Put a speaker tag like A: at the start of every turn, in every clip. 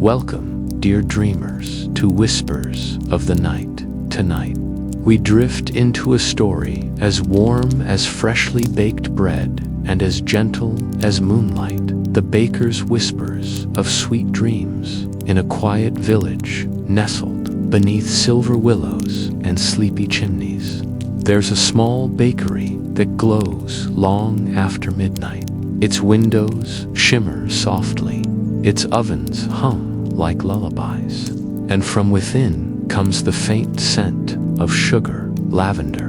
A: Welcome, dear dreamers, to Whispers of the Night. Tonight, we drift into a story as warm as freshly baked bread and as gentle as moonlight, the baker's whispers of sweet dreams in a quiet village nestled beneath silver willows and sleepy chimneys. There's a small bakery that glows long after midnight. Its windows shimmer softly, its ovens hum like lullabies, and from within comes the faint scent of sugar, lavender,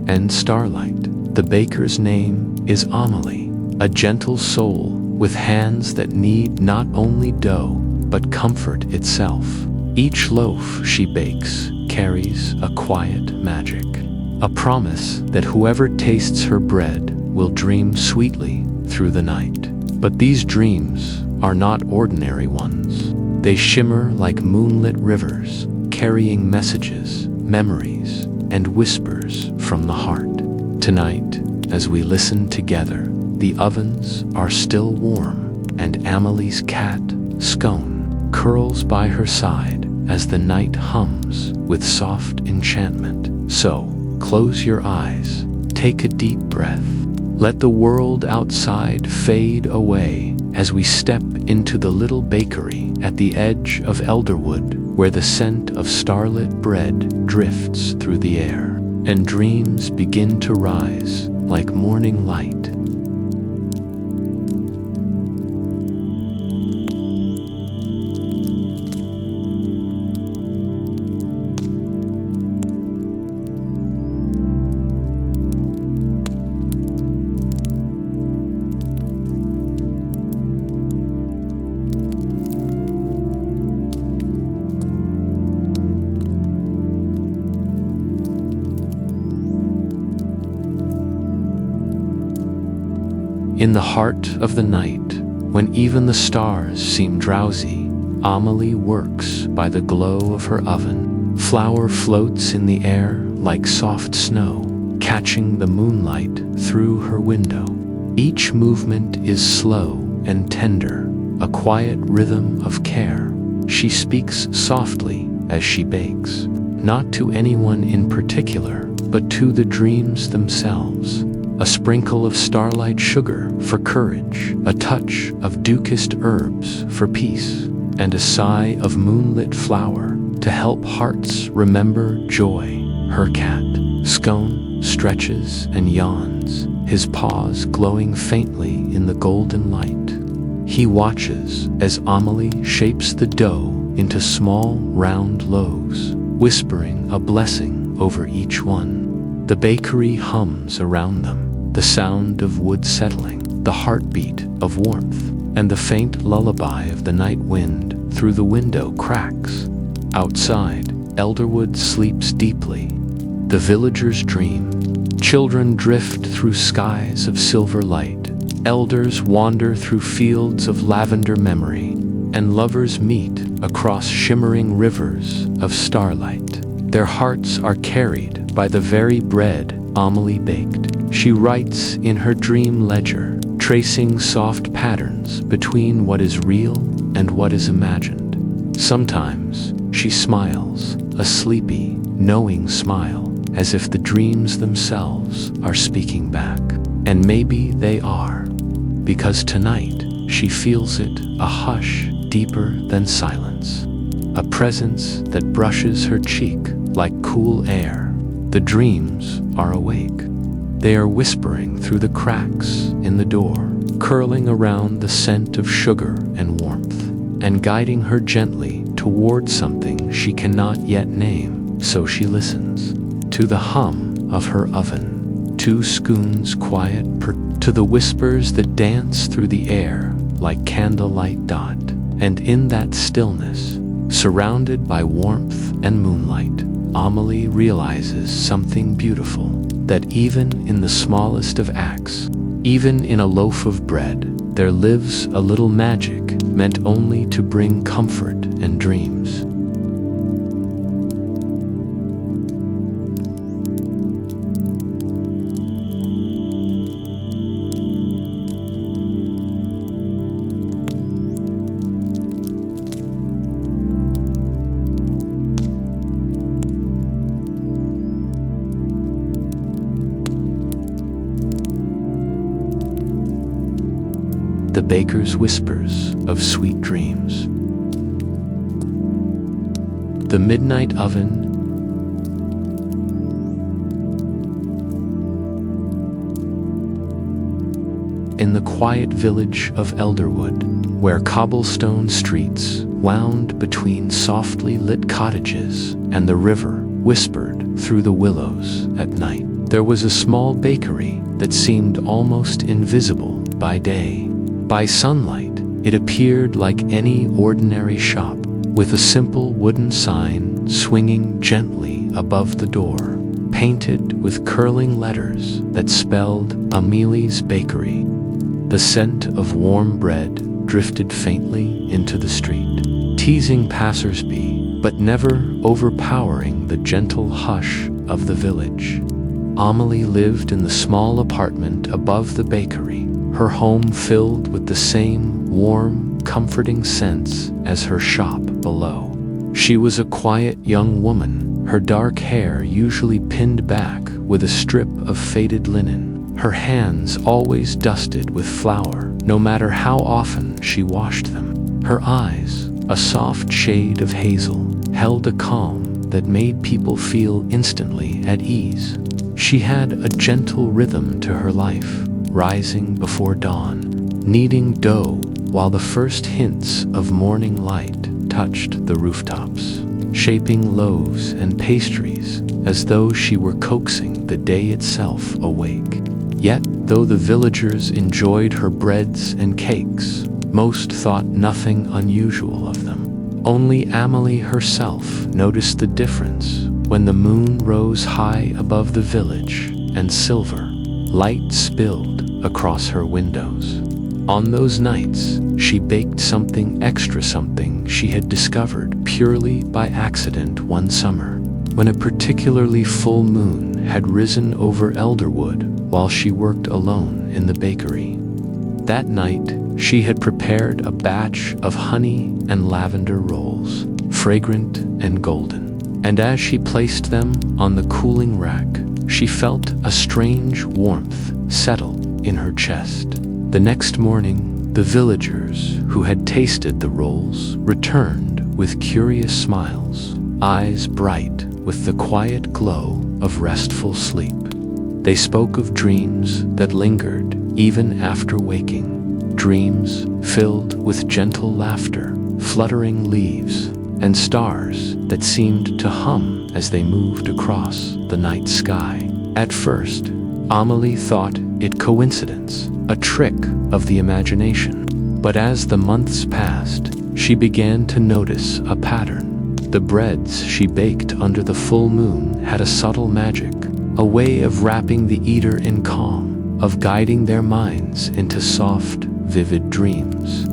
A: and starlight. The baker's name is Amelie, a gentle soul with hands that need not only dough but comfort itself. Each loaf she bakes carries a quiet magic, a promise that whoever tastes her bread will dream sweetly through the night. But these dreams are not ordinary ones. They shimmer like moonlit rivers, carrying messages, memories, and whispers from the heart. Tonight, as we listen together, the ovens are still warm, and Amelie's cat, Scone, curls by her side as the night hums with soft enchantment. So, close your eyes, take a deep breath. Let the world outside fade away as we step into the little bakery at the edge of Elderwood, where the scent of starlit bread drifts through the air, and dreams begin to rise like morning light. In the heart of the night, when even the stars seem drowsy, Amelie works by the glow of her oven. Flour floats in the air like soft snow, catching the moonlight through her window. Each movement is slow and tender, a quiet rhythm of care. She speaks softly as she bakes, not to anyone in particular, but to the dreams themselves. A sprinkle of starlight sugar for courage, a touch of dew-kissed herbs for peace, and a sigh of moonlit flour to help hearts remember joy. Her cat, Scone, stretches and yawns, his paws glowing faintly in the golden light. He watches as Amelie shapes the dough into small, round loaves, whispering a blessing over each one. The bakery hums around them, the sound of wood settling, the heartbeat of warmth, and the faint lullaby of the night wind through the window cracks. Outside, Elderwood sleeps deeply. The villagers dream. Children drift through skies of silver light. Elders wander through fields of lavender memory, and lovers meet across shimmering rivers of starlight. Their hearts are carried by the very bread Amelie baked. She writes in her dream ledger, tracing soft patterns between what is real and what is imagined. Sometimes she smiles, a sleepy, knowing smile, as if the dreams themselves are speaking back. And maybe they are, because tonight she feels it, a hush deeper than silence, a presence that brushes her cheek like cool air. The dreams are awake. They are whispering through the cracks in the door, curling around the scent of sugar and warmth, and guiding her gently toward something she cannot yet name. So she listens to the hum of her oven, to Scoon's quiet to the whispers that dance through the air like candlelight dot. And in that stillness, surrounded by warmth and moonlight, Amelie realizes something beautiful, that even in the smallest of acts, even in a loaf of bread, there lives a little magic meant only to bring comfort and dreams. the baker's whispers of sweet dreams. The midnight oven. In the quiet village of Elderwood, where cobblestone streets wound between softly lit cottages and the river whispered through the willows at night, there was a small bakery that seemed almost invisible by day. By sunlight, it appeared like any ordinary shop, with a simple wooden sign swinging gently above the door, painted with curling letters that spelled Amelie's Bakery. The scent of warm bread drifted faintly into the street, teasing passers-by, but never overpowering the gentle hush of the village. Amelie lived in the small apartment above the bakery, her home filled with the same warm, comforting scents as her shop below. She was a quiet young woman, her dark hair usually pinned back with a strip of faded linen, her hands always dusted with flour, no matter how often she washed them. Her eyes, a soft shade of hazel, held a calm that made people feel instantly at ease. She had a gentle rhythm to her life, rising before dawn, kneading dough while the first hints of morning light touched the rooftops, shaping loaves and pastries as though she were coaxing the day itself awake. Yet, though the villagers enjoyed her breads and cakes, most thought nothing unusual of them. Only Amelie herself noticed the difference when the moon rose high above the village and silver light spilled across her windows. On those nights, she baked something extra, something she had discovered purely by accident one summer, when a particularly full moon had risen over Elderwood while she worked alone in the bakery. That night, she had prepared a batch of honey and lavender rolls, fragrant and golden, and as she placed them on the cooling rack, she felt a strange warmth settle in her chest. The next morning, the villagers who had tasted the rolls returned with curious smiles, eyes bright with the quiet glow of restful sleep. They spoke of dreams that lingered even after waking, dreams filled with gentle laughter, fluttering leaves, and stars that seemed to hum as they moved across the night sky. At first, Amelie thought it coincidence, a trick of the imagination. But as the months passed, she began to notice a pattern. The breads she baked under the full moon had a subtle magic, a way of wrapping the eater in calm, of guiding their minds into soft, vivid dreams.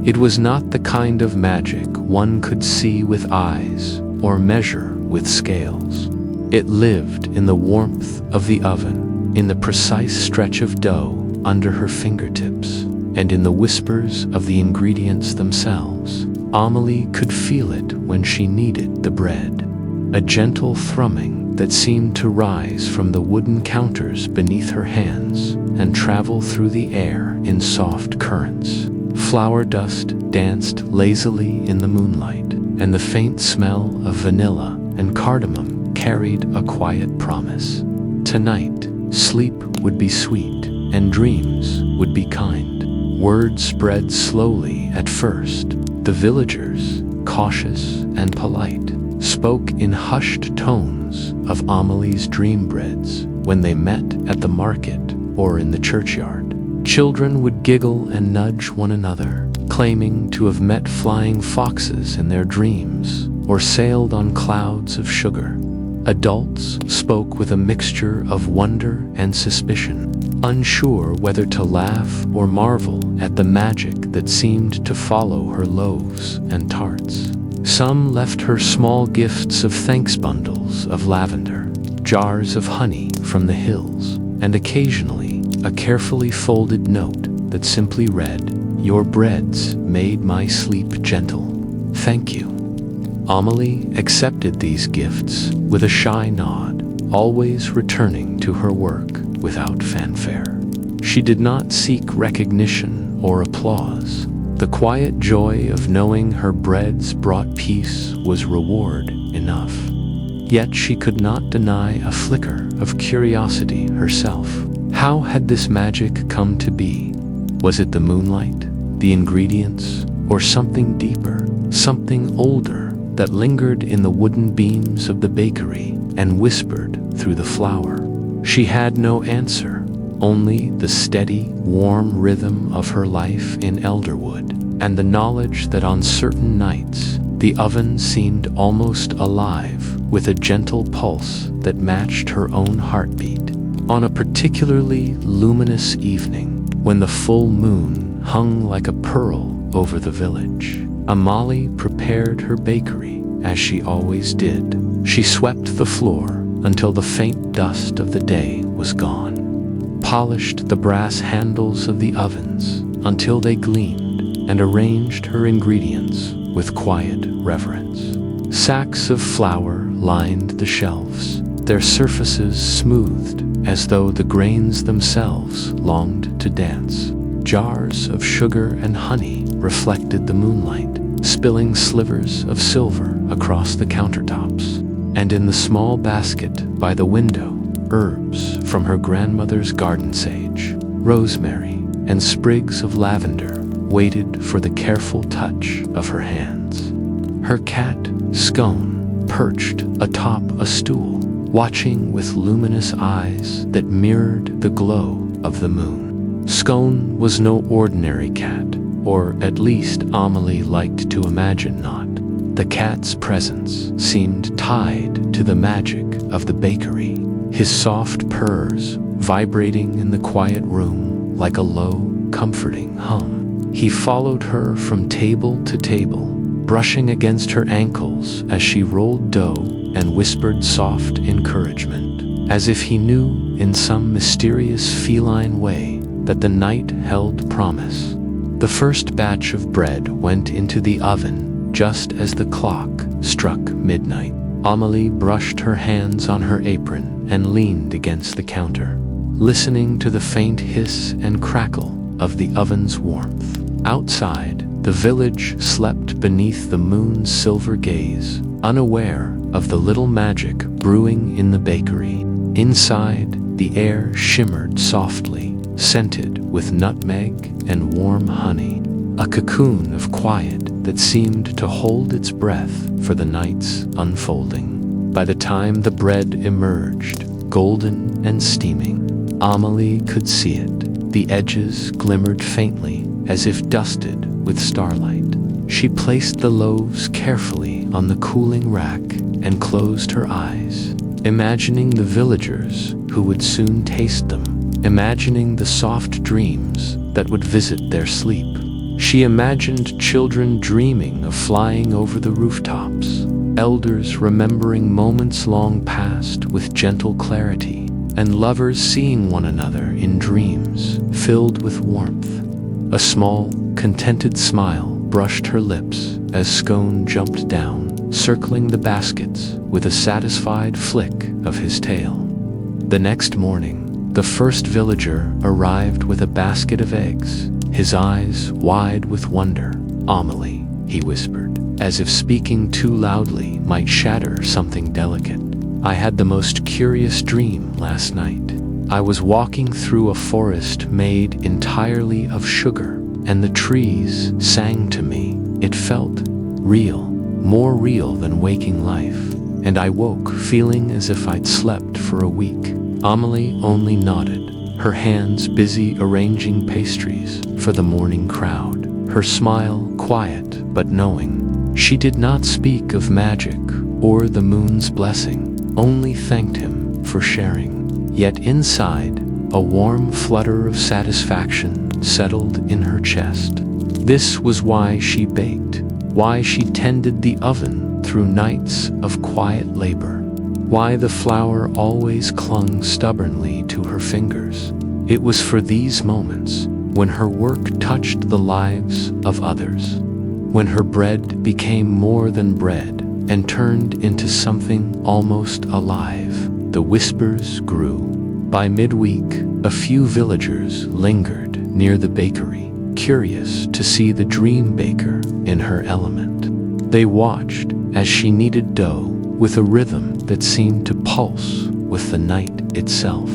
A: It was not the kind of magic one could see with eyes or measure with scales. It lived in the warmth of the oven, in the precise stretch of dough under her fingertips, and in the whispers of the ingredients themselves. Amelie could feel it when she kneaded the bread, a gentle thrumming that seemed to rise from the wooden counters beneath her hands and travel through the air in soft currents. Flour dust danced lazily in the moonlight, and the faint smell of vanilla and cardamom carried a quiet promise. Tonight, sleep would be sweet, and dreams would be kind. Word spread slowly at first. The villagers, cautious and polite, spoke in hushed tones of Amelie's dream breads when they met at the market or in the churchyard. Children would giggle and nudge one another, claiming to have met flying foxes in their dreams or sailed on clouds of sugar. Adults spoke with a mixture of wonder and suspicion, unsure whether to laugh or marvel at the magic that seemed to follow her loaves and tarts. Some left her small gifts of thanks, bundles of lavender, jars of honey from the hills, and occasionally a carefully folded note that simply read, "Your breads made my sleep gentle. Thank you." Amelie accepted these gifts with a shy nod, always returning to her work without fanfare. She did not seek recognition or applause. The quiet joy of knowing her breads brought peace was reward enough. Yet she could not deny a flicker of curiosity herself. How had this magic come to be? Was it the moonlight, the ingredients, or something deeper, something older that lingered in the wooden beams of the bakery and whispered through the flour? She had no answer, only the steady, warm rhythm of her life in Elderwood, and the knowledge that on certain nights the oven seemed almost alive with a gentle pulse that matched her own heartbeat. On a particularly luminous evening, when the full moon hung like a pearl over the village, Amelie prepared her bakery as she always did. She swept the floor until the faint dust of the day was gone, polished the brass handles of the ovens until they gleamed, and arranged her ingredients with quiet reverence. Sacks of flour lined the shelves, their surfaces smoothed as though the grains themselves longed to dance. Jars of sugar and honey reflected the moonlight, spilling slivers of silver across the countertops. And in the small basket by the window, herbs from her grandmother's garden, sage, rosemary, and sprigs of lavender waited for the careful touch of her hands. Her cat, Scone, perched atop a stool, watching with luminous eyes that mirrored the glow of the moon. Scone was no ordinary cat, or at least Amelie liked to imagine not. The cat's presence seemed tied to the magic of the bakery, his soft purrs vibrating in the quiet room like a low, comforting hum. He followed her from table to table, brushing against her ankles as she rolled dough and whispered soft encouragement, as if he knew in some mysterious feline way that the night held promise. The first batch of bread went into the oven just as the clock struck midnight. Amelie brushed her hands on her apron and leaned against the counter, listening to the faint hiss and crackle of the oven's warmth. Outside, the village slept beneath the moon's silver gaze, unaware of the little magic brewing in the bakery. Inside, the air shimmered softly, scented with nutmeg and warm honey, a cocoon of quiet that seemed to hold its breath for the night's unfolding. By the time the bread emerged, golden and steaming, Amelie could see it. The edges glimmered faintly as if dusted with starlight. She placed the loaves carefully on the cooling rack and closed her eyes, imagining the villagers who would soon taste them, imagining the soft dreams that would visit their sleep. She imagined children dreaming of flying over the rooftops, elders remembering moments long past with gentle clarity, and lovers seeing one another in dreams filled with warmth. A small, contented smile brushed her lips as Scone jumped down, circling the baskets with a satisfied flick of his tail. The next morning, the first villager arrived with a basket of eggs, his eyes wide with wonder. "Amelie," he whispered, as if speaking too loudly might shatter something delicate. "I had the most curious dream last night. I was walking through a forest made entirely of sugar, and the trees sang to me. It felt real, more real than waking life, and I woke feeling as if I'd slept for a week." Amelie only nodded, her hands busy arranging pastries for the morning crowd, her smile quiet but knowing. She did not speak of magic or the moon's blessing, only thanked him for sharing. Yet inside, a warm flutter of satisfaction settled in her chest. This was why she baked, why she tended the oven through nights of quiet labor, why the flour always clung stubbornly to her fingers. It was for these moments, when her work touched the lives of others, when her bread became more than bread and turned into something almost alive. The whispers grew. By midweek, A few villagers lingered near the bakery, curious to see the dream baker in her element. They watched as she kneaded dough with a rhythm that seemed to pulse with the night itself,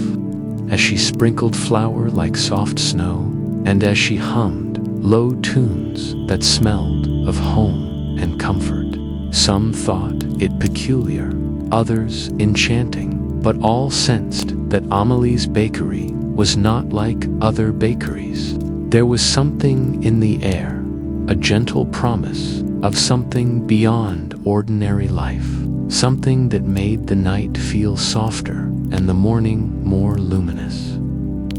A: as she sprinkled flour like soft snow, and as she hummed low tunes that smelled of home and comfort. Some thought it peculiar, others enchanting, but all sensed that Amelie's bakery was not like other bakeries. There was something in the air, a gentle promise of something beyond ordinary life, something that made the night feel softer and the morning more luminous.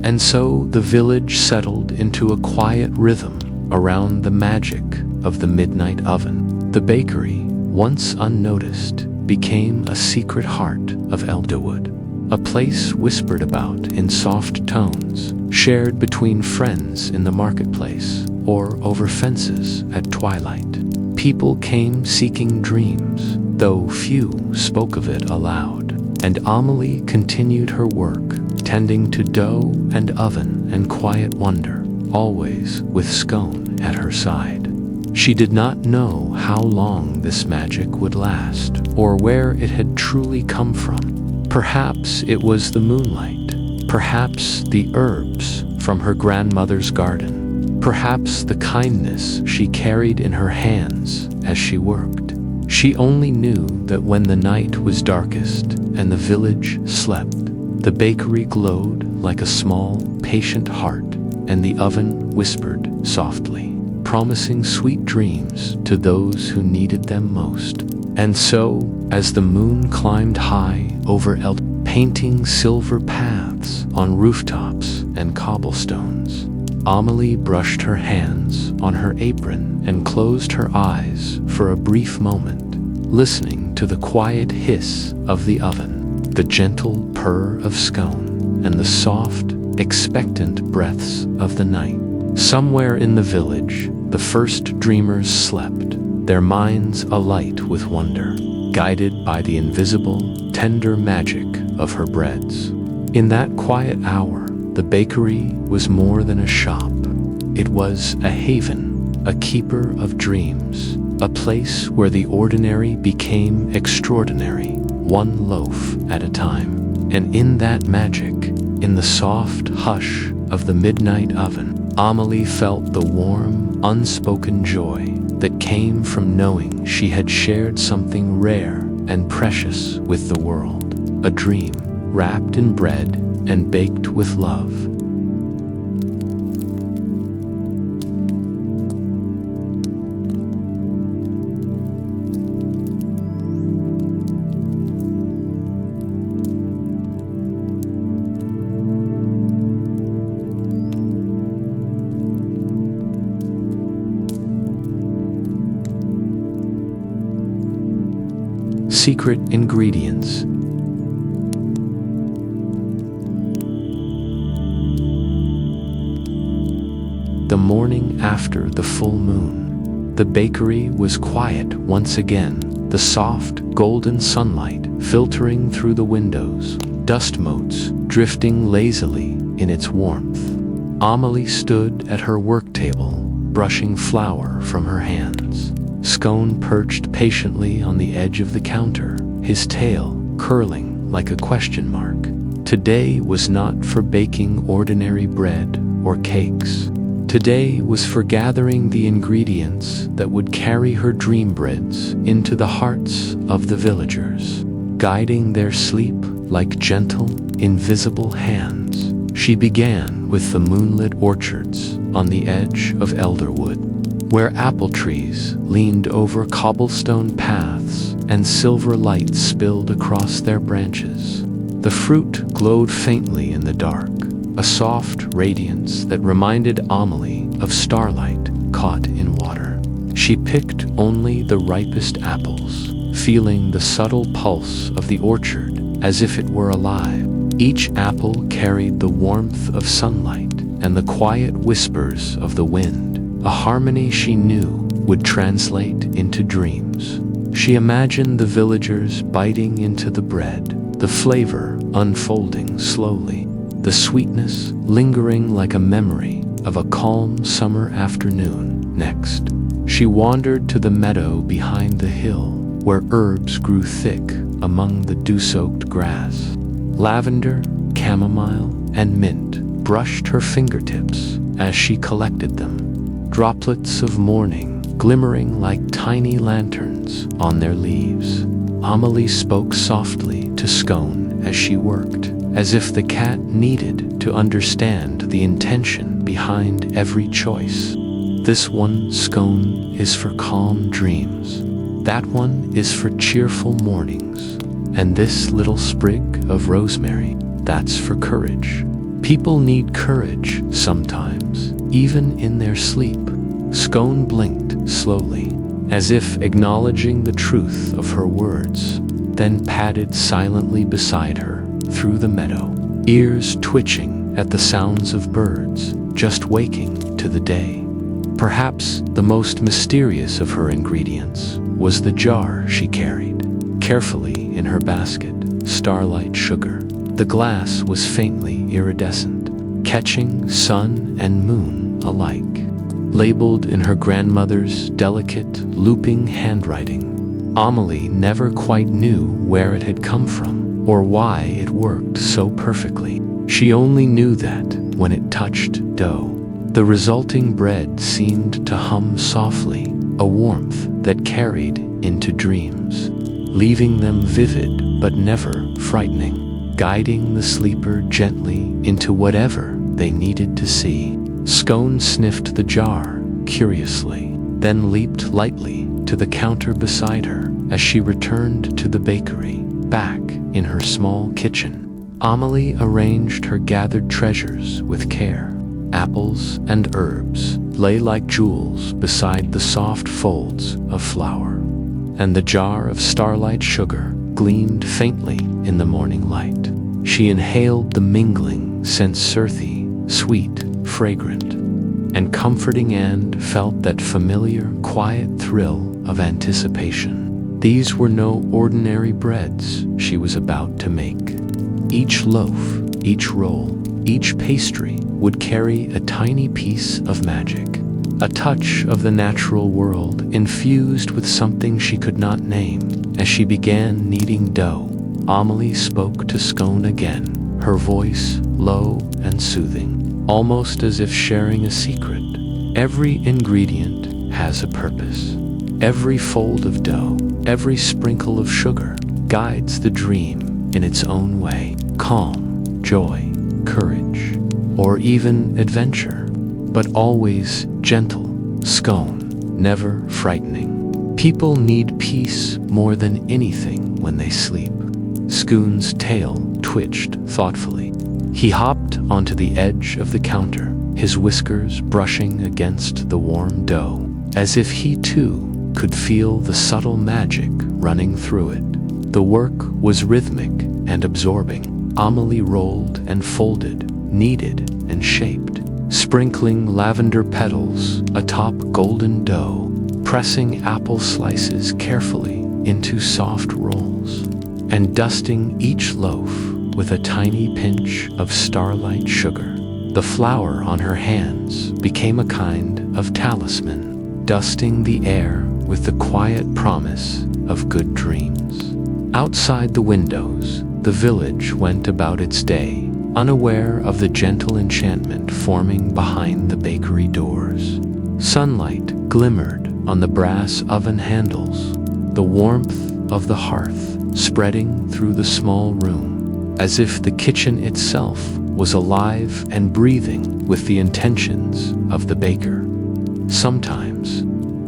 A: And so the village settled into a quiet rhythm around the magic of the midnight oven. The bakery, once unnoticed, became a secret heart of Elderwood, a place whispered about in soft tones, shared between friends in the marketplace or over fences at twilight. People came seeking dreams, though few spoke of it aloud, and Amelie continued her work, tending to dough and oven and quiet wonder, always with scone at her side. She did not know how long this magic would last, or where it had truly come from. Perhaps it was the moonlight, perhaps the herbs from her grandmother's garden, perhaps the kindness she carried in her hands as she worked. She only knew that when the night was darkest and the village slept, the bakery glowed like a small, patient heart, and the oven whispered softly, promising sweet dreams to those who needed them most. And so, as the moon climbed high over painting silver paths on rooftops and cobblestones, Amelie brushed her hands on her apron and closed her eyes for a brief moment, listening to the quiet hiss of the oven, the gentle purr of scone, and the soft, expectant breaths of the night. Somewhere in the village, the first dreamers slept, their minds alight with wonder, guided by the invisible, tender magic of her breads. In that quiet hour, the bakery was more than a shop. It was a haven, a keeper of dreams, a place where the ordinary became extraordinary, one loaf at a time. And in that magic, in the soft hush of the midnight oven, Amelie felt the warm, unspoken joy that came from knowing she had shared something rare and precious with the world, a dream wrapped in bread and baked with love. Secret ingredients. The morning after the full moon, the bakery was quiet once again, the soft, golden sunlight filtering through the windows, dust motes drifting lazily in its warmth. Amelie stood at her work table, brushing flour from her hands. Scone perched patiently on the edge of the counter, his tail curling like a question mark. Today was not for baking ordinary bread or cakes. Today was for gathering the ingredients that would carry her dream breads into the hearts of the villagers, guiding their sleep like gentle, invisible hands. She began with the moonlit orchards on the edge of Elderwood, where apple trees leaned over cobblestone paths and silver light spilled across their branches. The fruit glowed faintly in the dark, a soft radiance that reminded Amelie of starlight caught in water. She picked only the ripest apples, feeling the subtle pulse of the orchard as if it were alive. Each apple carried the warmth of sunlight and the quiet whispers of the wind, a harmony she knew would translate into dreams. She imagined the villagers biting into the bread, the flavor unfolding slowly. the sweetness lingering like a memory of a calm summer afternoon. Next, she wandered to the meadow behind the hill, where herbs grew thick among the dew-soaked grass. Lavender, chamomile, and mint brushed her fingertips as she collected them, droplets of morning glimmering like tiny lanterns on their leaves. Amelie spoke softly to Scone as she worked, as if the cat needed to understand the intention behind every choice. This one, Scone, is for calm dreams. That one is for cheerful mornings. And this little sprig of rosemary, that's for courage. People need courage sometimes, even in their sleep. Scone blinked slowly, as if acknowledging the truth of her words, then padded silently beside her through the meadow, ears twitching at the sounds of birds just waking to the day. Perhaps the most mysterious of her ingredients was the jar she carried, carefully in her basket, starlight sugar. The glass was faintly iridescent, catching sun and moon alike. Labeled in her grandmother's delicate, looping handwriting, Amelie never quite knew where it had come from or why it worked so perfectly. She only knew that when it touched dough, the resulting bread seemed to hum softly, a warmth that carried into dreams, leaving them vivid but never frightening, guiding the sleeper gently into whatever they needed to see. Scone sniffed the jar curiously, then leaped lightly to the counter beside her as she returned to the bakery, back in her small kitchen. Amelie arranged her gathered treasures with care. Apples and herbs lay like jewels beside the soft folds of flour, and the jar of starlight sugar gleamed faintly in the morning light. She inhaled the mingling scent, earthy, sweet, fragrant, and comforting, and felt that familiar, quiet thrill of anticipation. These were no ordinary breads she was about to make. Each loaf, each roll, each pastry would carry a tiny piece of magic, a touch of the natural world infused with something she could not name. As she began kneading dough, Amelie spoke to Scone again, her voice low and soothing, almost as if sharing a secret. Every ingredient has a purpose. Every fold of dough, every sprinkle of sugar guides the dream in its own way. Calm, joy, courage, or even adventure, but always gentle. Scone, never frightening. People need peace more than anything when they sleep. Scone's tail twitched thoughtfully. He hopped onto the edge of the counter, his whiskers brushing against the warm dough, as if he too could feel the subtle magic running through it. The work was rhythmic and absorbing. Amelie rolled and folded, kneaded and shaped, sprinkling lavender petals atop golden dough, pressing apple slices carefully into soft rolls, and dusting each loaf with a tiny pinch of starlight sugar. The flour on her hands became a kind of talisman, dusting the air with the quiet promise of good dreams. Outside the windows, the village went about its day, unaware of the gentle enchantment forming behind the bakery doors. Sunlight glimmered on the brass oven handles, the warmth of the hearth spreading through the small room, as if the kitchen itself was alive and breathing with the intentions of the baker. Sometimes,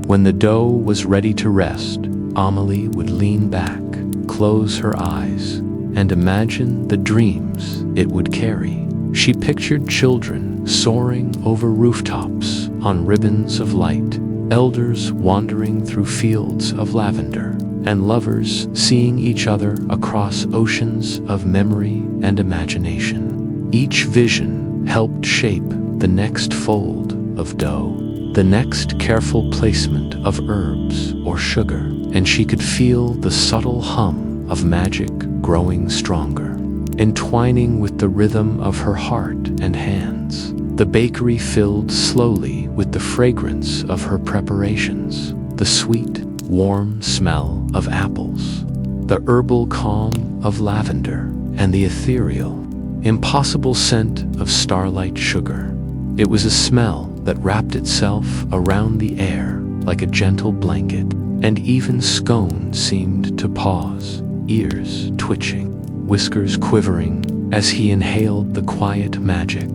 A: when the dough was ready to rest, Amelie would lean back, close her eyes, and imagine the dreams it would carry. She pictured children soaring over rooftops on ribbons of light, elders wandering through fields of lavender, and lovers seeing each other across oceans of memory and imagination. Each vision helped shape the next fold of dough, the next careful placement of herbs or sugar, and she could feel the subtle hum of magic growing stronger. entwining with the rhythm of her heart and hands. The bakery filled slowly with the fragrance of her preparations, the sweet, warm smell of apples, the herbal calm of lavender, and the ethereal, impossible scent of starlight sugar. It was a smell that wrapped itself around the air like a gentle blanket, and even Scone seemed to pause, ears twitching, whiskers quivering as he inhaled the quiet magic.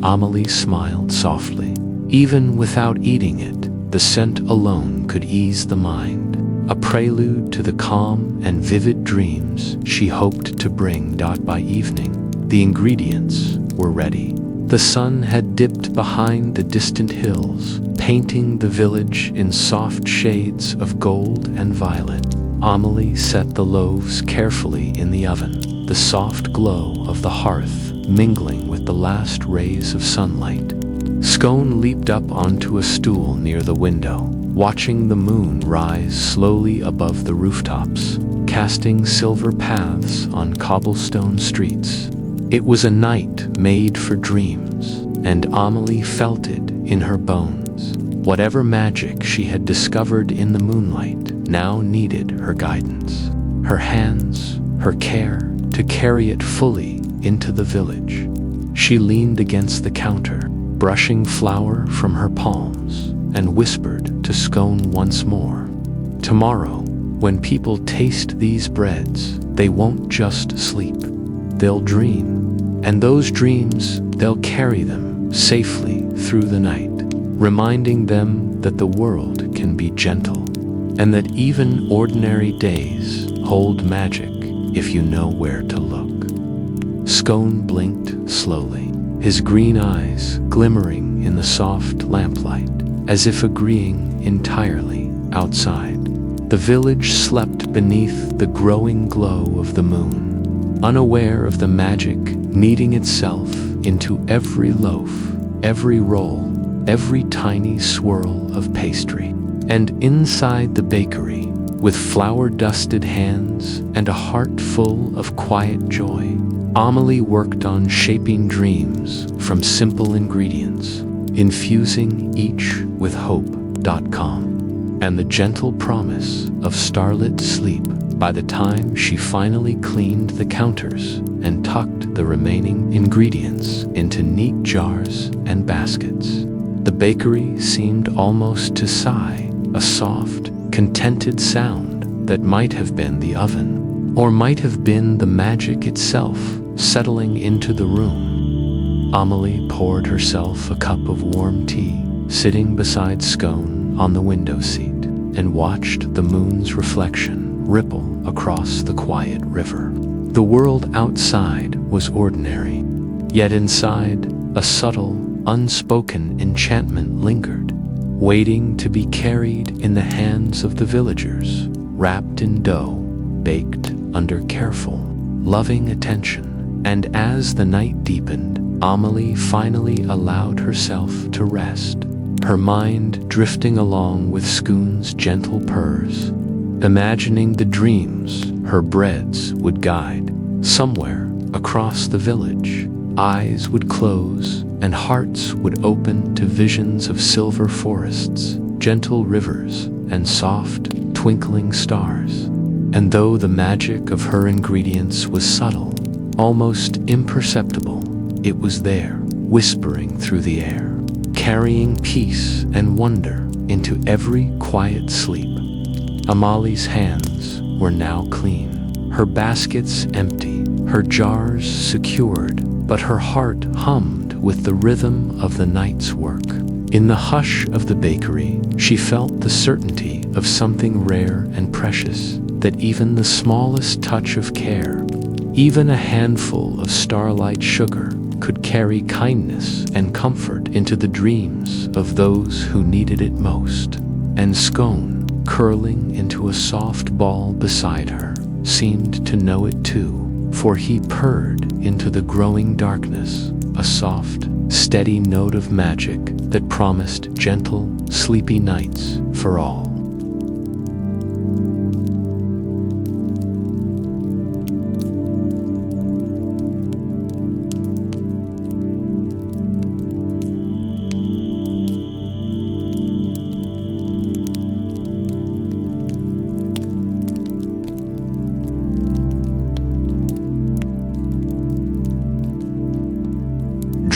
A: Amelie smiled softly. Even without eating it, the scent alone could ease the mind, a prelude to the calm and vivid dreams she hoped to bring. By evening, the ingredients were ready. The sun had dipped behind the distant hills, painting the village in soft shades of gold and violet. Amelie set the loaves carefully in the oven, the soft glow of the hearth mingling with the last rays of sunlight. Scone leaped up onto a stool near the window, watching the moon rise slowly above the rooftops, casting silver paths on cobblestone streets. It was a night made for dreams, and Amelie felt it in her bones. Whatever magic she had discovered in the moonlight now needed her guidance, her hands, her care to carry it fully into the village. She leaned against the counter, brushing flour from her palms, and whispered to Scone once more, "Tomorrow, when people taste these breads, they won't just sleep. They'll dream, and those dreams, they'll carry them safely through the night, reminding them that the world can be gentle, and that even ordinary days hold magic if you know where to look." Scone blinked slowly, his green eyes glimmering in the soft lamplight, as if agreeing entirely. Outside, the village slept beneath the growing glow of the moon, unaware of the magic kneading itself into every loaf, every roll, every tiny swirl of pastry. And inside the bakery, with flour-dusted hands and a heart full of quiet joy, Amelie worked on shaping dreams from simple ingredients, infusing each with hope. And the gentle promise of starlit sleep. By the time she finally cleaned the counters and tucked the remaining ingredients into neat jars and baskets, the bakery seemed almost to sigh, a soft, contented sound that might have been the oven, or might have been the magic itself settling into the room. Amelie poured herself a cup of warm tea, sitting beside Scone on the window seat, and watched the moon's reflection ripple across the quiet river. The world outside was ordinary, yet inside, a subtle, unspoken enchantment lingered, waiting to be carried in the hands of the villagers, wrapped in dough, baked under careful, loving attention. And as the night deepened, Amelie finally allowed herself to rest, her mind drifting along with Scone's gentle purrs, imagining the dreams her breads would guide. Somewhere across the village, eyes would close and hearts would open to visions of silver forests, gentle rivers, and soft, twinkling stars. And though the magic of her ingredients was subtle, almost imperceptible, it was there, whispering through the air, carrying peace and wonder into every quiet sleep. Amelie's hands were now clean, her baskets empty, her jars secured, but her heart hummed with the rhythm of the night's work. In the hush of the bakery, she felt the certainty of something rare and precious, that even the smallest touch of care, even a handful of starlight sugar, could carry kindness and comfort into the dreams of those who needed it most. And Scone, curling into a soft ball beside her, seemed to know it too, for he purred into the growing darkness, a soft, steady note of magic that promised gentle, sleepy nights for all.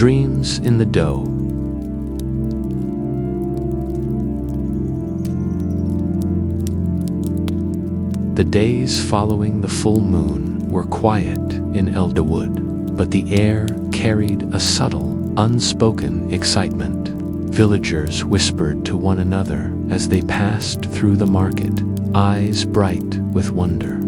A: Dreams in the Dough. The days following the full moon were quiet in Elderwood, but the air carried a subtle, unspoken excitement. Villagers whispered to one another as they passed through the market, eyes bright with wonder.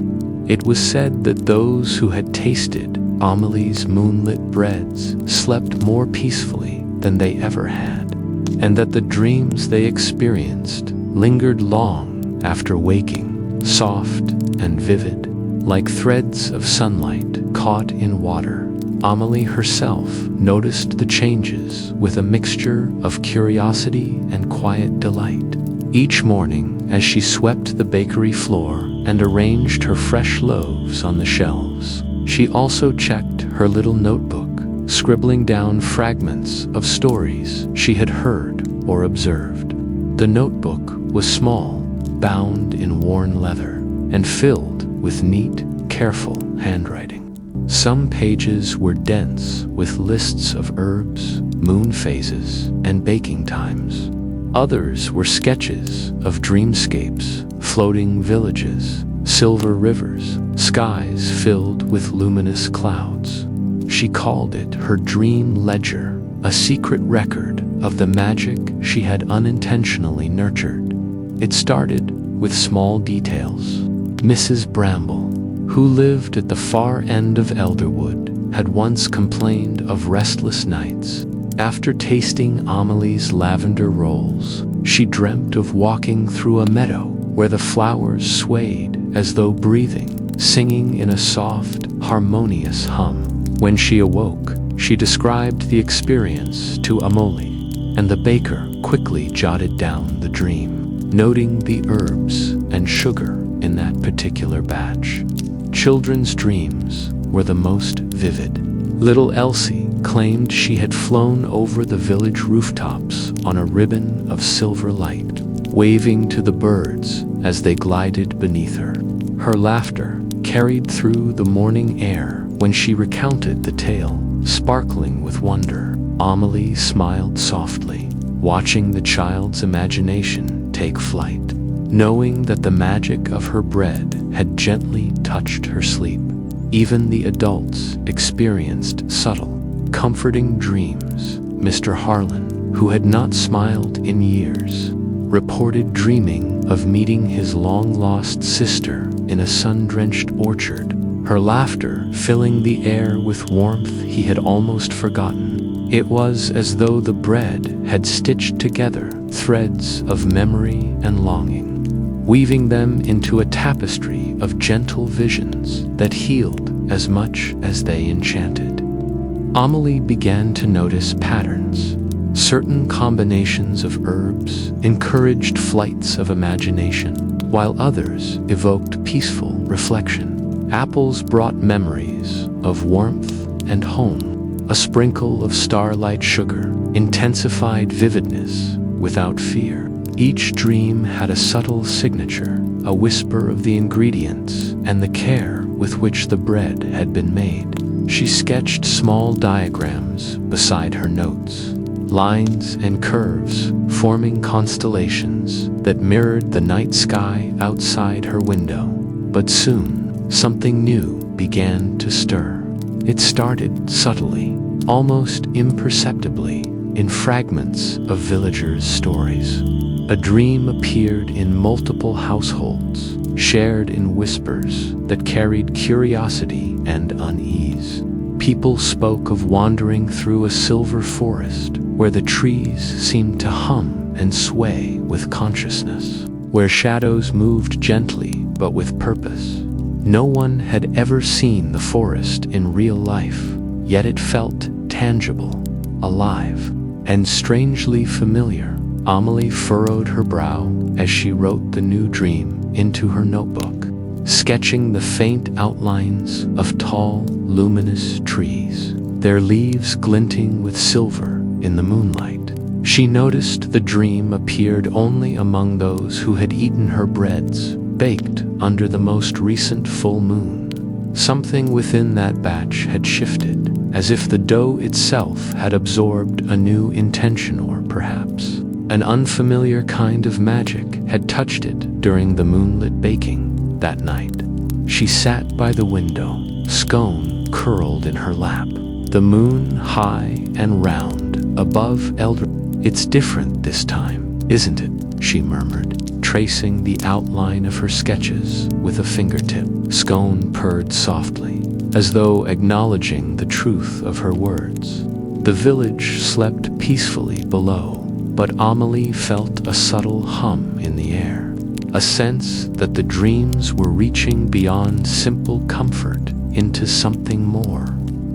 A: It was said that those who had tasted Amelie's moonlit breads slept more peacefully than they ever had, and that the dreams they experienced lingered long after waking, soft and vivid, like threads of sunlight caught in water. Amelie herself noticed the changes with a mixture of curiosity and quiet delight. Each morning, as she swept the bakery floor and arranged her fresh loaves on the shelves, she also checked her little notebook, scribbling down fragments of stories she had heard or observed. The notebook was small, bound in worn leather, and filled with neat, careful handwriting. Some pages were dense with lists of herbs, moon phases, and baking times. Others were sketches of dreamscapes, floating villages, silver rivers, skies filled with luminous clouds. She called it her dream ledger, a secret record of the magic she had unintentionally nurtured. It started with small details. Mrs. Bramble, who lived at the far end of Elderwood, had once complained of restless nights. After tasting Amelie's lavender rolls, she dreamt of walking through a meadow where the flowers swayed as though breathing, singing in a soft, harmonious hum. When she awoke, she described the experience to Amelie, and the baker quickly jotted down the dream, noting the herbs and sugar in that particular batch. Children's dreams were the most vivid. Little Elsie claimed she had flown over the village rooftops on a ribbon of silver light, waving to the birds as they glided beneath her. Her laughter carried through the morning air when she recounted the tale, sparkling with wonder. Amelie smiled softly, watching the child's imagination take flight, knowing that the magic of her bread had gently touched her sleep. Even the adults experienced subtle, comforting dreams. Mr. Harlan, who had not smiled in years, reported dreaming of meeting his long-lost sister in a sun-drenched orchard, her laughter filling the air with warmth he had almost forgotten. It was as though the bread had stitched together threads of memory and longing, weaving them into a tapestry of gentle visions that healed as much as they enchanted. Amelie began to notice patterns. Certain combinations of herbs encouraged flights of imagination, while others evoked peaceful reflection. Apples brought memories of warmth and home. A sprinkle of starlight sugar intensified vividness without fear. Each dream had a subtle signature, a whisper of the ingredients and the care with which the bread had been made. She sketched small diagrams beside her notes, lines and curves forming constellations that mirrored the night sky outside her window. But soon, something new began to stir. It started subtly, almost imperceptibly, in fragments of villagers' stories. A dream appeared in multiple households, shared in whispers that carried curiosity and unease. People spoke of wandering through a silver forest where the trees seemed to hum and sway with consciousness, where shadows moved gently but with purpose. No one had ever seen the forest in real life, yet it felt tangible, alive, and strangely familiar. Amelie furrowed her brow as she wrote the new dream into her notebook, sketching the faint outlines of tall, luminous trees, their leaves glinting with silver in the moonlight. She noticed the dream appeared only among those who had eaten her breads, baked under the most recent full moon. Something within that batch had shifted, as if the dough itself had absorbed a new intention, or perhaps an unfamiliar kind of magic had touched it during the moonlit baking that night. She sat by the window, scone curled in her lap, the moon high and round above elder. "It's different this time, isn't it?" she murmured, tracing the outline of her sketches with a fingertip. Scone purred softly, as though acknowledging the truth of her words. The village slept peacefully below, but Amelie felt a subtle hum in the air, a sense that the dreams were reaching beyond simple comfort into something more,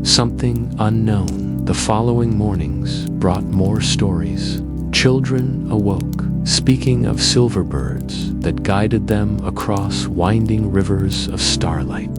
A: something unknown. The following mornings brought more stories. Children awoke, speaking of silver birds that guided them across winding rivers of starlight.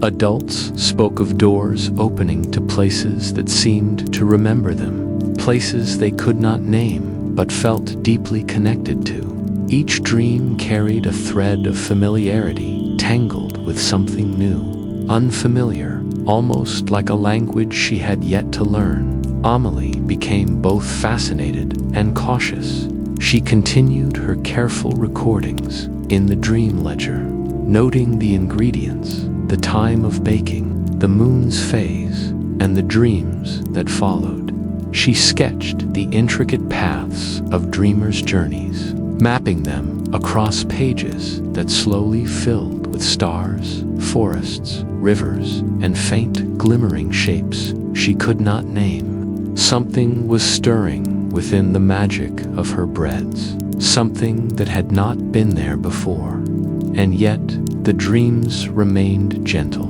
A: Adults spoke of doors opening to places that seemed to remember them, places they could not name but felt deeply connected to. Each dream carried a thread of familiarity, tangled with something new, unfamiliar, almost like a language she had yet to learn. Amelie became both fascinated and cautious. She continued her careful recordings in the dream ledger, noting the ingredients, the time of baking, the moon's phase, and the dreams that followed. She sketched the intricate paths of dreamers' journeys, mapping them across pages that slowly filled with stars, forests, rivers, and faint glimmering shapes she could not name. Something was stirring within the magic of her breads, something that had not been there before, and yet the dreams remained gentle.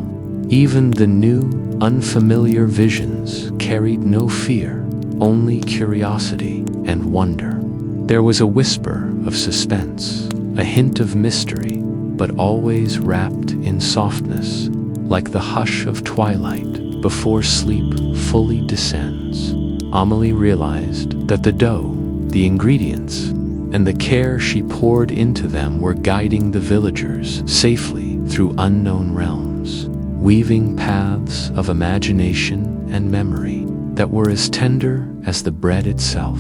A: Even the new, unfamiliar visions carried no fear, only curiosity and wonder. There was a whisper of suspense, a hint of mystery, but always wrapped in softness, like the hush of twilight before sleep fully descends. Amelie realized that the dough, the ingredients, and the care she poured into them were guiding the villagers safely through unknown realms, weaving paths of imagination and memory that were as tender as the bread itself.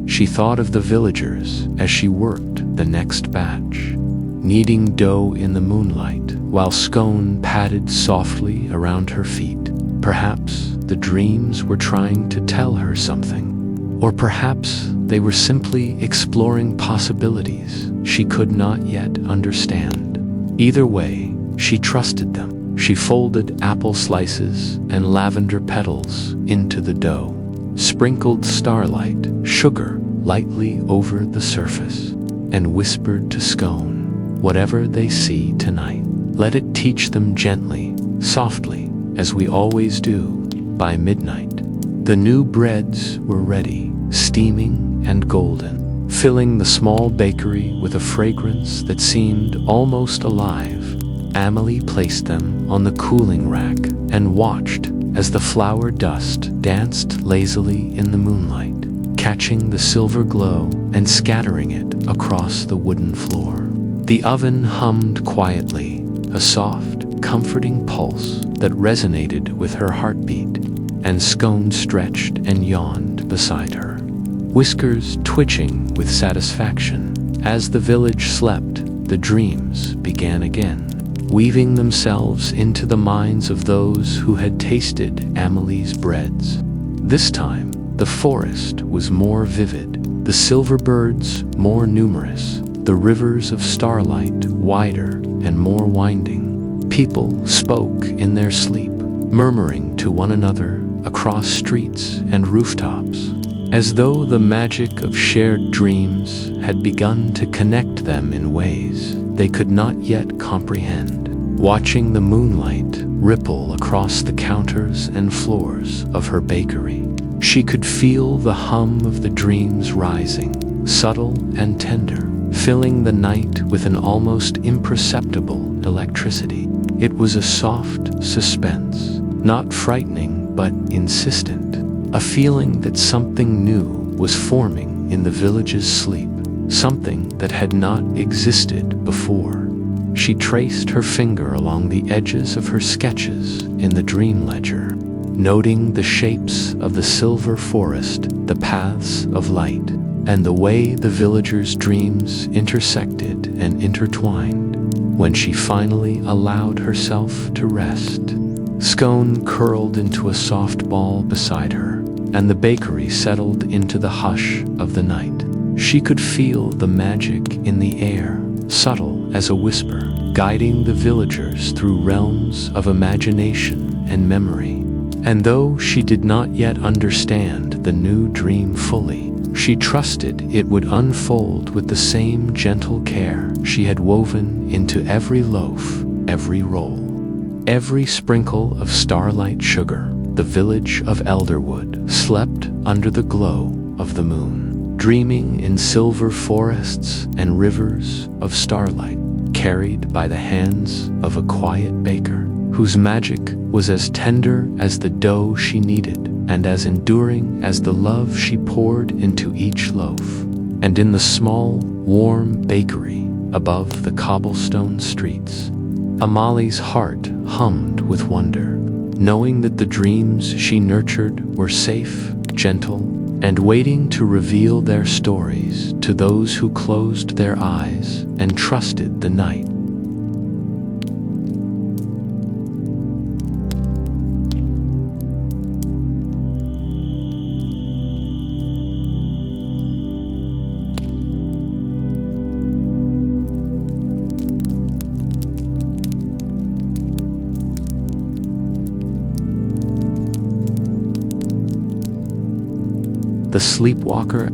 A: She thought of the villagers as she worked the next batch, kneading dough in the moonlight while scone padded softly around her feet. Perhaps the dreams were trying to tell her something, or perhaps they were simply exploring possibilities she could not yet understand. Either way, she trusted them. She folded apple slices and lavender petals into the dough, sprinkled starlight, sugar lightly over the surface, and whispered to scone, "Whatever they see tonight, let it teach them gently, softly, as we always do." By midnight, the new breads were ready, steaming and golden, filling the small bakery with a fragrance that seemed almost alive. Amelie placed them on the cooling rack and watched as the flour dust danced lazily in the moonlight, catching the silver glow and scattering it across the wooden floor. The oven hummed quietly, a soft, comforting pulse that resonated with her heartbeat, and scone stretched and yawned beside her, whiskers twitching with satisfaction. As the village slept, the dreams began again, weaving themselves into the minds of those who had tasted Amelie's breads. This time, the forest was more vivid, the silver birds more numerous, the rivers of starlight wider and more winding. People spoke in their sleep, murmuring to one another across streets and rooftops, as though the magic of shared dreams had begun to connect them in ways they could not yet comprehend. Watching the moonlight ripple across the counters and floors of her bakery, she could feel the hum of the dreams rising, subtle and tender, filling the night with an almost imperceptible electricity. It was a soft suspense, not frightening but insistent, a feeling that something new was forming in the village's sleep, something that had not existed before. She traced her finger along the edges of her sketches in the dream ledger, noting the shapes of the silver forest, the paths of light, and the way the villagers' dreams intersected and intertwined. When she finally allowed herself to rest, Scone curled into a soft ball beside her, and the bakery settled into the hush of the night. She could feel the magic in the air, subtle as a whisper, guiding the villagers through realms of imagination and memory. And though she did not yet understand the new dream fully, she trusted it would unfold with the same gentle care she had woven into every loaf, every roll, every sprinkle of starlight sugar. The village of Elderwood slept under the glow of the moon, dreaming in silver forests and rivers of starlight, carried by the hands of a quiet baker, whose magic was as tender as the dough she kneaded and as enduring as the love she poured into each loaf. And in the small, warm bakery above the cobblestone streets, Amelie's heart hummed with wonder, knowing that the dreams she nurtured were safe, gentle, and waiting to reveal their stories to those who closed their eyes and trusted the night. The Sleepwalker.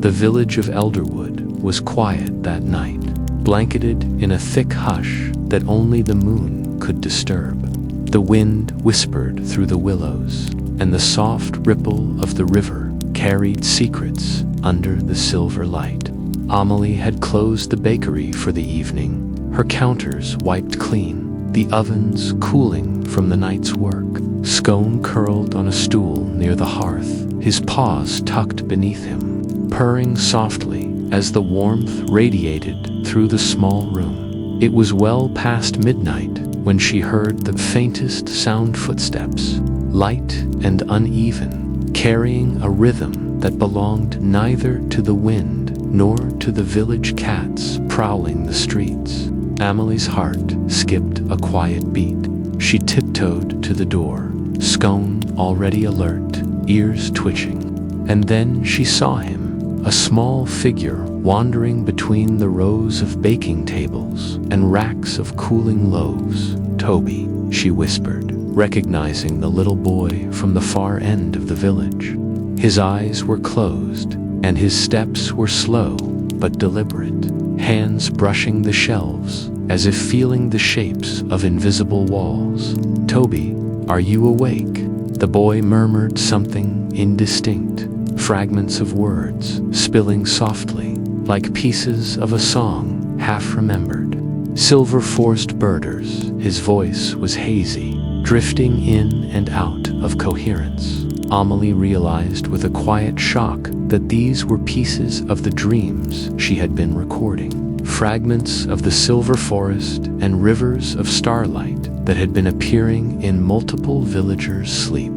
A: The village of Elderwood was quiet that night, blanketed in a thick hush that only the moon could disturb. The wind whispered through the willows, and the soft ripple of the river carried secrets under the silver light. Amelie had closed the bakery for the evening, her counters wiped clean, the ovens cooling from the night's work. Scone curled on a stool near the hearth, his paws tucked beneath him, purring softly as the warmth radiated through the small room. It was well past midnight when she heard the faintest sound footsteps, light and uneven, carrying a rhythm that belonged neither to the wind nor to the village cats prowling the streets. Amelie's heart skipped a quiet beat. She tiptoed to the door, Scone already alert, ears twitching. And then she saw him, a small figure wandering between the rows of baking tables and racks of cooling loaves. "Toby," she whispered, recognizing the little boy from the far end of the village. His eyes were closed, and his steps were slow but deliberate, hands brushing the shelves as if feeling the shapes of invisible walls. "Toby, are you awake?" The boy murmured something indistinct, fragments of words spilling softly, like pieces of a song half remembered. "Silver forest birders," his voice was hazy, drifting in and out of coherence. Amelie realized with a quiet shock that these were pieces of the dreams she had been recording, fragments of the silver forest and rivers of starlight that had been appearing in multiple villagers' sleep.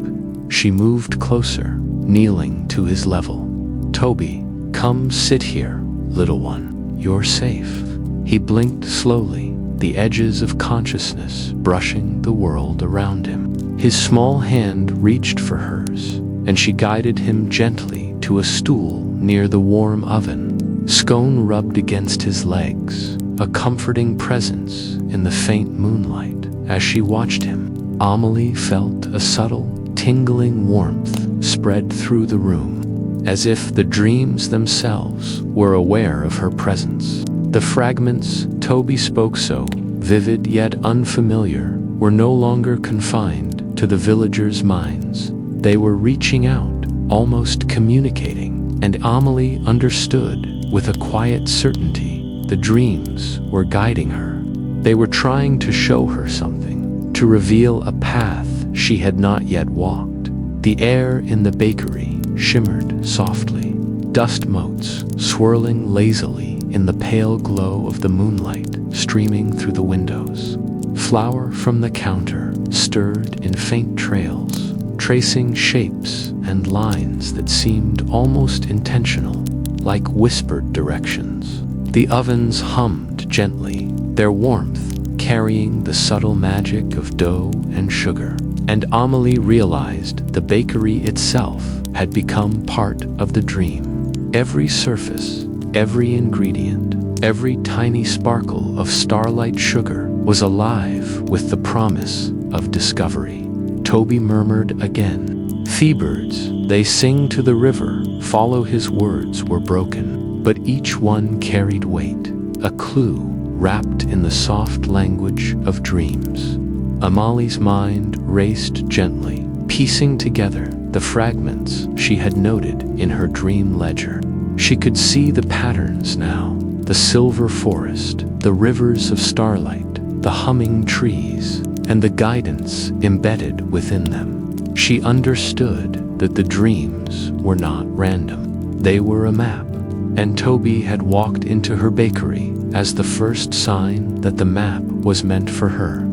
A: She moved closer, kneeling to his level. "Toby, come sit here, little one. You're safe." He blinked slowly, the edges of consciousness brushing the world around him. His small hand reached for hers, and she guided him gently to a stool near the warm oven. Scone rubbed against his legs, a comforting presence in the faint moonlight. As she watched him, Amelie felt a subtle, tingling warmth spread through the room, as if the dreams themselves were aware of her presence. The fragments Toby spoke so, vivid yet unfamiliar, were no longer confined to the villagers' minds. They were reaching out, almost communicating, and Amelie understood with a quiet certainty. The dreams were guiding her. They were trying to show her something, to reveal a path she had not yet walked. The air in the bakery shimmered softly, dust motes swirling lazily in the pale glow of the moonlight streaming through the windows. Flour from the counter stirred in faint trails, tracing shapes and lines that seemed almost intentional, like whispered directions. The ovens hummed gently, their warmth carrying the subtle magic of dough and sugar. And Amelie realized the bakery itself had become part of the dream. Every surface, every ingredient, every tiny sparkle of starlight sugar was alive with the promise of discovery. Toby murmured again. "Seabirds, they sing to the river, follow his words were broken, but each one carried weight, a clue wrapped in the soft language of dreams." Amelie's mind raced gently, piecing together the fragments she had noted in her dream ledger. She could see the patterns now, the silver forest, the rivers of starlight, the humming trees, and the guidance embedded within them. She understood that the dreams were not random. They were a map, and Toby had walked into her bakery as the first sign that the map was meant for her.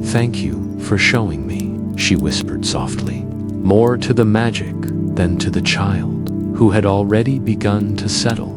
A: "Thank you for showing me," she whispered softly. More to the magic than to the child, who had already begun to settle,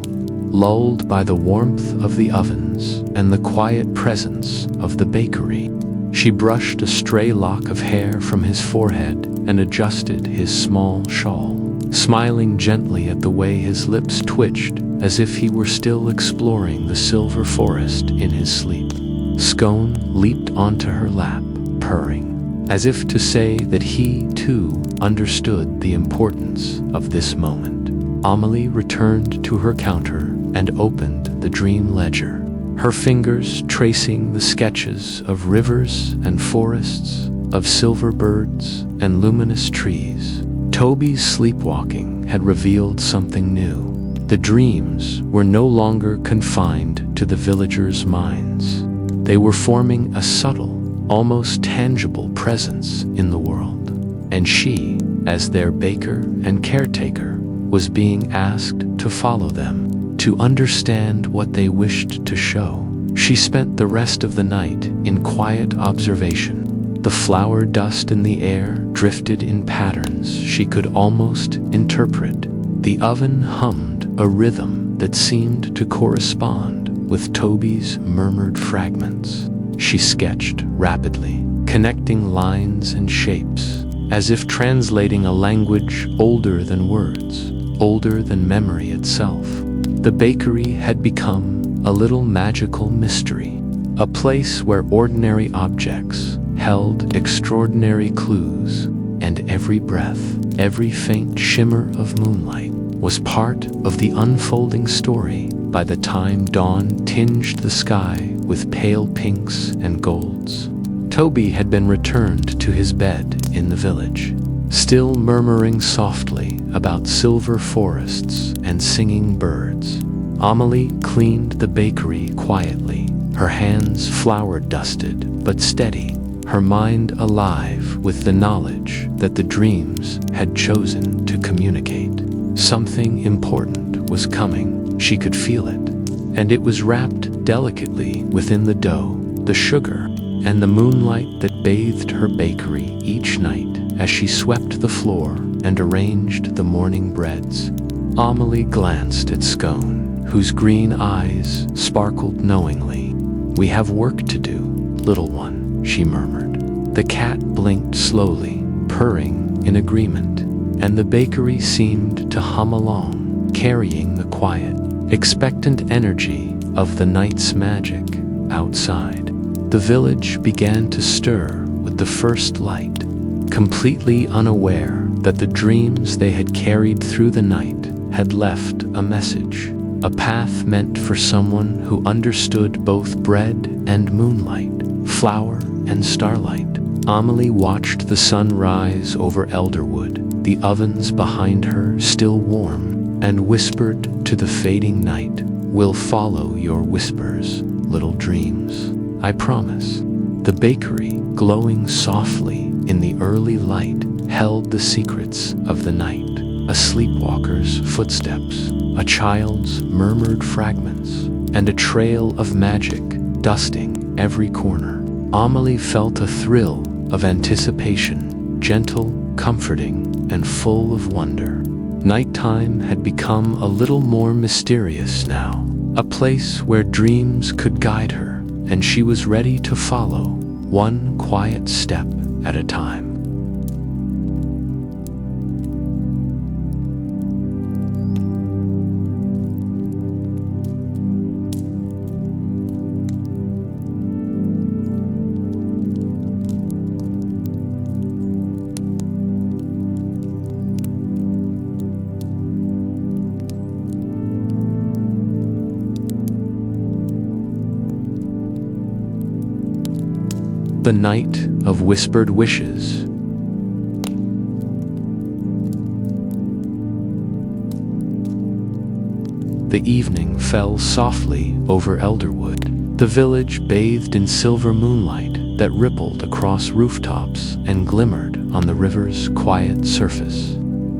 A: lulled by the warmth of the ovens and the quiet presence of the bakery. She brushed a stray lock of hair from his forehead and adjusted his small shawl, smiling gently at the way his lips twitched as if he were still exploring the silver forest in his sleep. Scone leaped onto her lap, purring, as if to say that he, too, understood the importance of this moment. Amelie returned to her counter and opened the dream ledger, her fingers tracing the sketches of rivers and forests, of silver birds and luminous trees. Toby's sleepwalking had revealed something new. The dreams were no longer confined to the villagers' minds. They were forming a subtle, almost tangible presence in the world. And she, as their baker and caretaker, was being asked to follow them, to understand what they wished to show. She spent the rest of the night in quiet observation. The flour dust in the air drifted in patterns she could almost interpret. The oven hummed a rhythm that seemed to correspond with Toby's murmured fragments. She sketched rapidly, connecting lines and shapes, as if translating a language older than words, older than memory itself. The bakery had become a little magical mystery, a place where ordinary objects held extraordinary clues, and every breath, every faint shimmer of moonlight was part of the unfolding story. By the time dawn tinged the sky with pale pinks and golds, Toby had been returned to his bed in the village, still murmuring softly about silver forests and singing birds. Amelie cleaned the bakery quietly, her hands flour-dusted but steady, her mind alive with the knowledge that the dreams had chosen to communicate. Something important was coming, she could feel it, and it was wrapped delicately within the dough, the sugar, and the moonlight that bathed her bakery each night as she swept the floor and arranged the morning breads. Amelie glanced at Scone, whose green eyes sparkled knowingly. "We have work to do, little one," she murmured. The cat blinked slowly, purring in agreement, and the bakery seemed to hum along, carrying the quiet, expectant energy of the night's magic outside. The village began to stir with the first light, completely unaware that the dreams they had carried through the night had left a message, a path meant for someone who understood both bread and moonlight, flour and starlight. Amelie watched the sun rise over Elderwood, the ovens behind her still warm, and whispered to the fading night, "We'll follow your whispers, little dreams. I promise." The bakery, glowing softly in the early light, held the secrets of the night. A sleepwalker's footsteps, a child's murmured fragments, and a trail of magic dusting every corner. Amelie felt a thrill of anticipation, gentle, comforting, and full of wonder. Nighttime had become a little more mysterious now, a place where dreams could guide her, and she was ready to follow, one quiet step at a time. The Night of Whispered Wishes. The evening fell softly over Elderwood. The village bathed in silver moonlight that rippled across rooftops and glimmered on the river's quiet surface.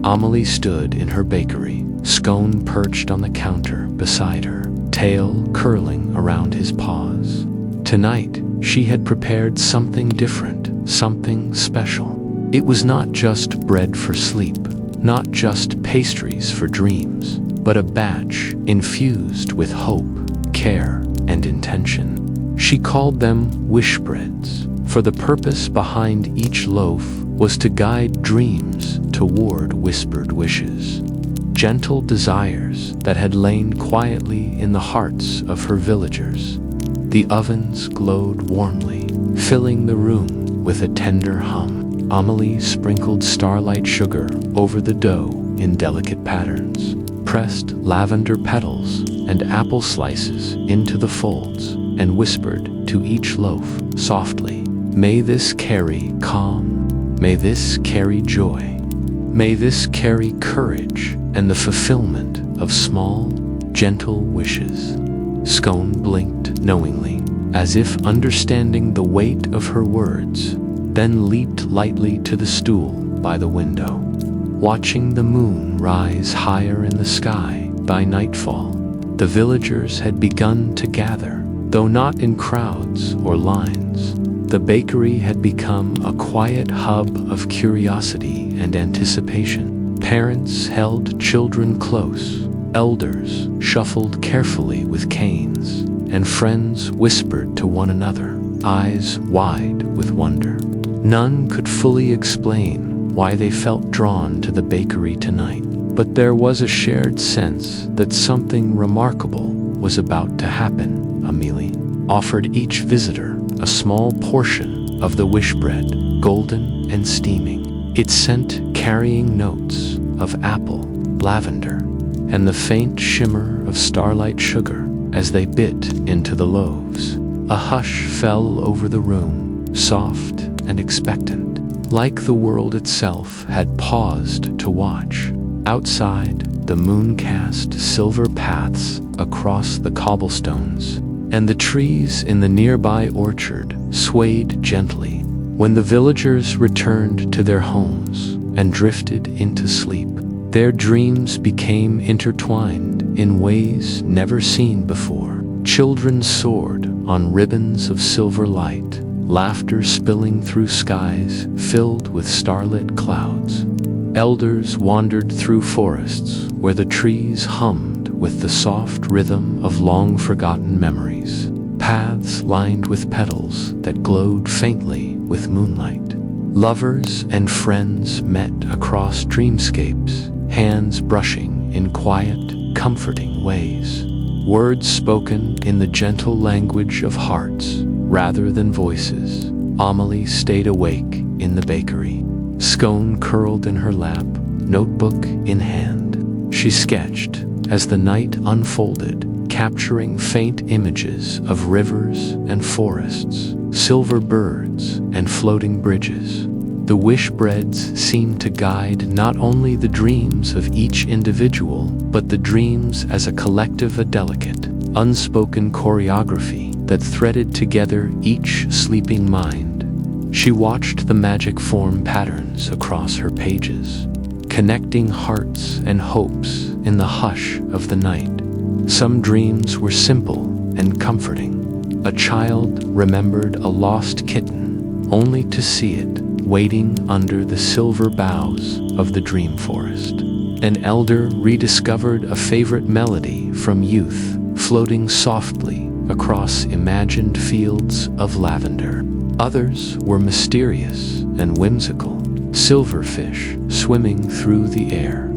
A: Amelie stood in her bakery, scone perched on the counter beside her, tail curling around his paws. Tonight, she had prepared something different, something special. It was not just bread for sleep, not just pastries for dreams, but a batch infused with hope, care, and intention. She called them wish breads, for the purpose behind each loaf was to guide dreams toward whispered wishes, gentle desires that had lain quietly in the hearts of her villagers. The ovens glowed warmly, filling the room with a tender hum. Amelie sprinkled starlight sugar over the dough in delicate patterns, pressed lavender petals and apple slices into the folds, and whispered to each loaf softly, "May this carry calm, may this carry joy, may this carry courage and the fulfillment of small, gentle wishes." Scone blinked knowingly, as if understanding the weight of her words, then leaped lightly to the stool by the window. Watching the moon rise higher in the sky by nightfall, the villagers had begun to gather, though not in crowds or lines. The bakery had become a quiet hub of curiosity and anticipation. Parents held children close, elders shuffled carefully with canes, and friends whispered to one another, eyes wide with wonder. None could fully explain why they felt drawn to the bakery tonight, but there was a shared sense that something remarkable was about to happen. Amelie offered each visitor a small portion of the wish bread, golden and steaming, its scent carrying notes of apple, lavender, and the faint shimmer of starlight sugar as they bit into the loaves. A hush fell over the room, soft and expectant, like the world itself had paused to watch. Outside, the moon cast silver paths across the cobblestones, and the trees in the nearby orchard swayed gently. When the villagers returned to their homes and drifted into sleep, their dreams became intertwined in ways never seen before. Children soared on ribbons of silver light, laughter spilling through skies filled with starlit clouds. Elders wandered through forests where the trees hummed with the soft rhythm of long-forgotten memories. Paths lined with petals that glowed faintly with moonlight. Lovers and friends met across dreamscapes, hands brushing in quiet, comforting ways. Words spoken in the gentle language of hearts rather than voices. Amelie stayed awake in the bakery, scone curled in her lap, notebook in hand. She sketched as the night unfolded, capturing faint images of rivers and forests, silver birds and floating bridges. The wish breads seemed to guide not only the dreams of each individual, but the dreams as a collective, a delicate, unspoken choreography that threaded together each sleeping mind. She watched the magic form patterns across her pages, connecting hearts and hopes in the hush of the night. Some dreams were simple and comforting. A child remembered a lost kitten, only to see it waiting under the silver boughs of the dream forest. An elder rediscovered a favorite melody from youth, floating softly across imagined fields of lavender. Others were mysterious and whimsical, silverfish swimming through the air,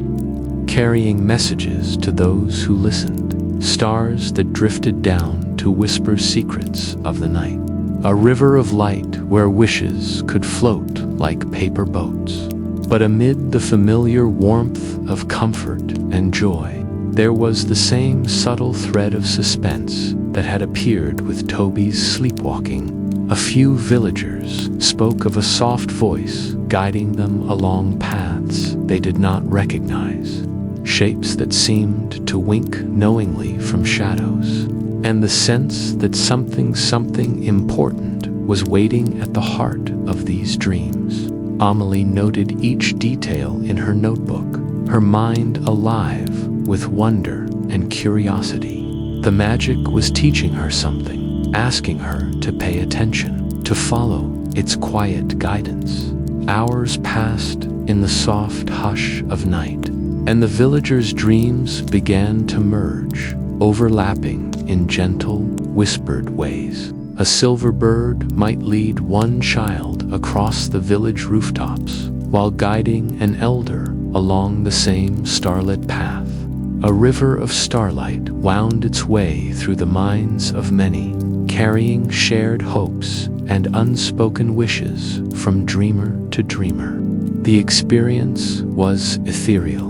A: carrying messages to those who listened, stars that drifted down to whisper secrets of the night. A river of light where wishes could float like paper boats. But amid the familiar warmth of comfort and joy, there was the same subtle thread of suspense that had appeared with Toby's sleepwalking. A few villagers spoke of a soft voice guiding them along paths they did not recognize, shapes that seemed to wink knowingly from shadows, and the sense that something important was waiting at the heart of these dreams. Amelie noted each detail in her notebook, her mind alive with wonder and curiosity. The magic was teaching her something, asking her to pay attention, to follow its quiet guidance. Hours passed in the soft hush of night, and the villagers' dreams began to merge, overlapping in gentle, whispered ways. A silver bird might lead one child across the village rooftops, while guiding an elder along the same starlit path. A river of starlight wound its way through the minds of many, carrying shared hopes and unspoken wishes from dreamer to dreamer. The experience was ethereal,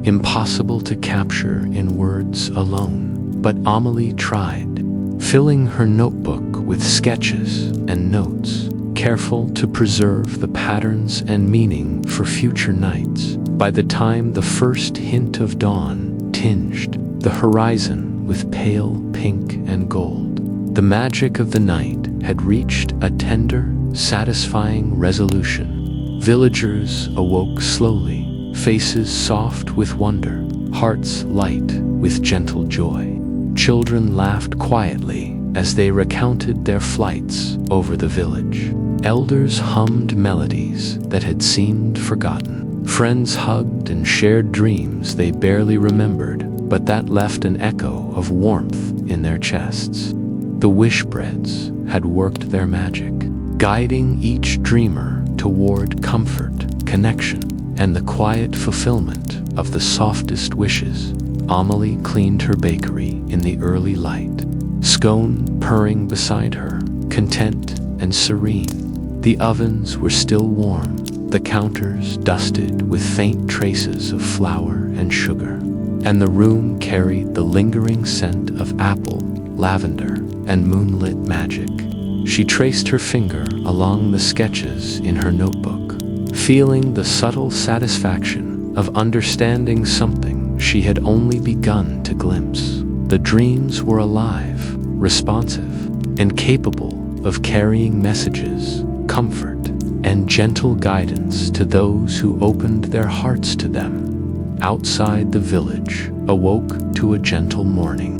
A: impossible to capture in words alone, but Amelie tried, filling her notebook with sketches and notes, careful to preserve the patterns and meaning for future nights. By the time the first hint of dawn tinged the horizon with pale pink and gold, the magic of the night had reached a tender, satisfying resolution. Villagers awoke slowly, faces soft with wonder, hearts light with gentle joy. Children laughed quietly as they recounted their flights over the village. Elders hummed melodies that had seemed forgotten. Friends hugged and shared dreams they barely remembered, but that left an echo of warmth in their chests. The wishbreads had worked their magic, guiding each dreamer toward comfort, connection, and the quiet fulfillment of the softest wishes. Amelie cleaned her bakery in the early light, scone purring beside her, content and serene. The ovens were still warm, the counters dusted with faint traces of flour and sugar, and the room carried the lingering scent of apple, lavender, and moonlit magic. She traced her finger along the sketches in her notebook, feeling the subtle satisfaction of understanding something she had only begun to glimpse. The dreams were alive, responsive, and capable of carrying messages, comfort, and gentle guidance to those who opened their hearts to them. Outside the village awoke to a gentle morning.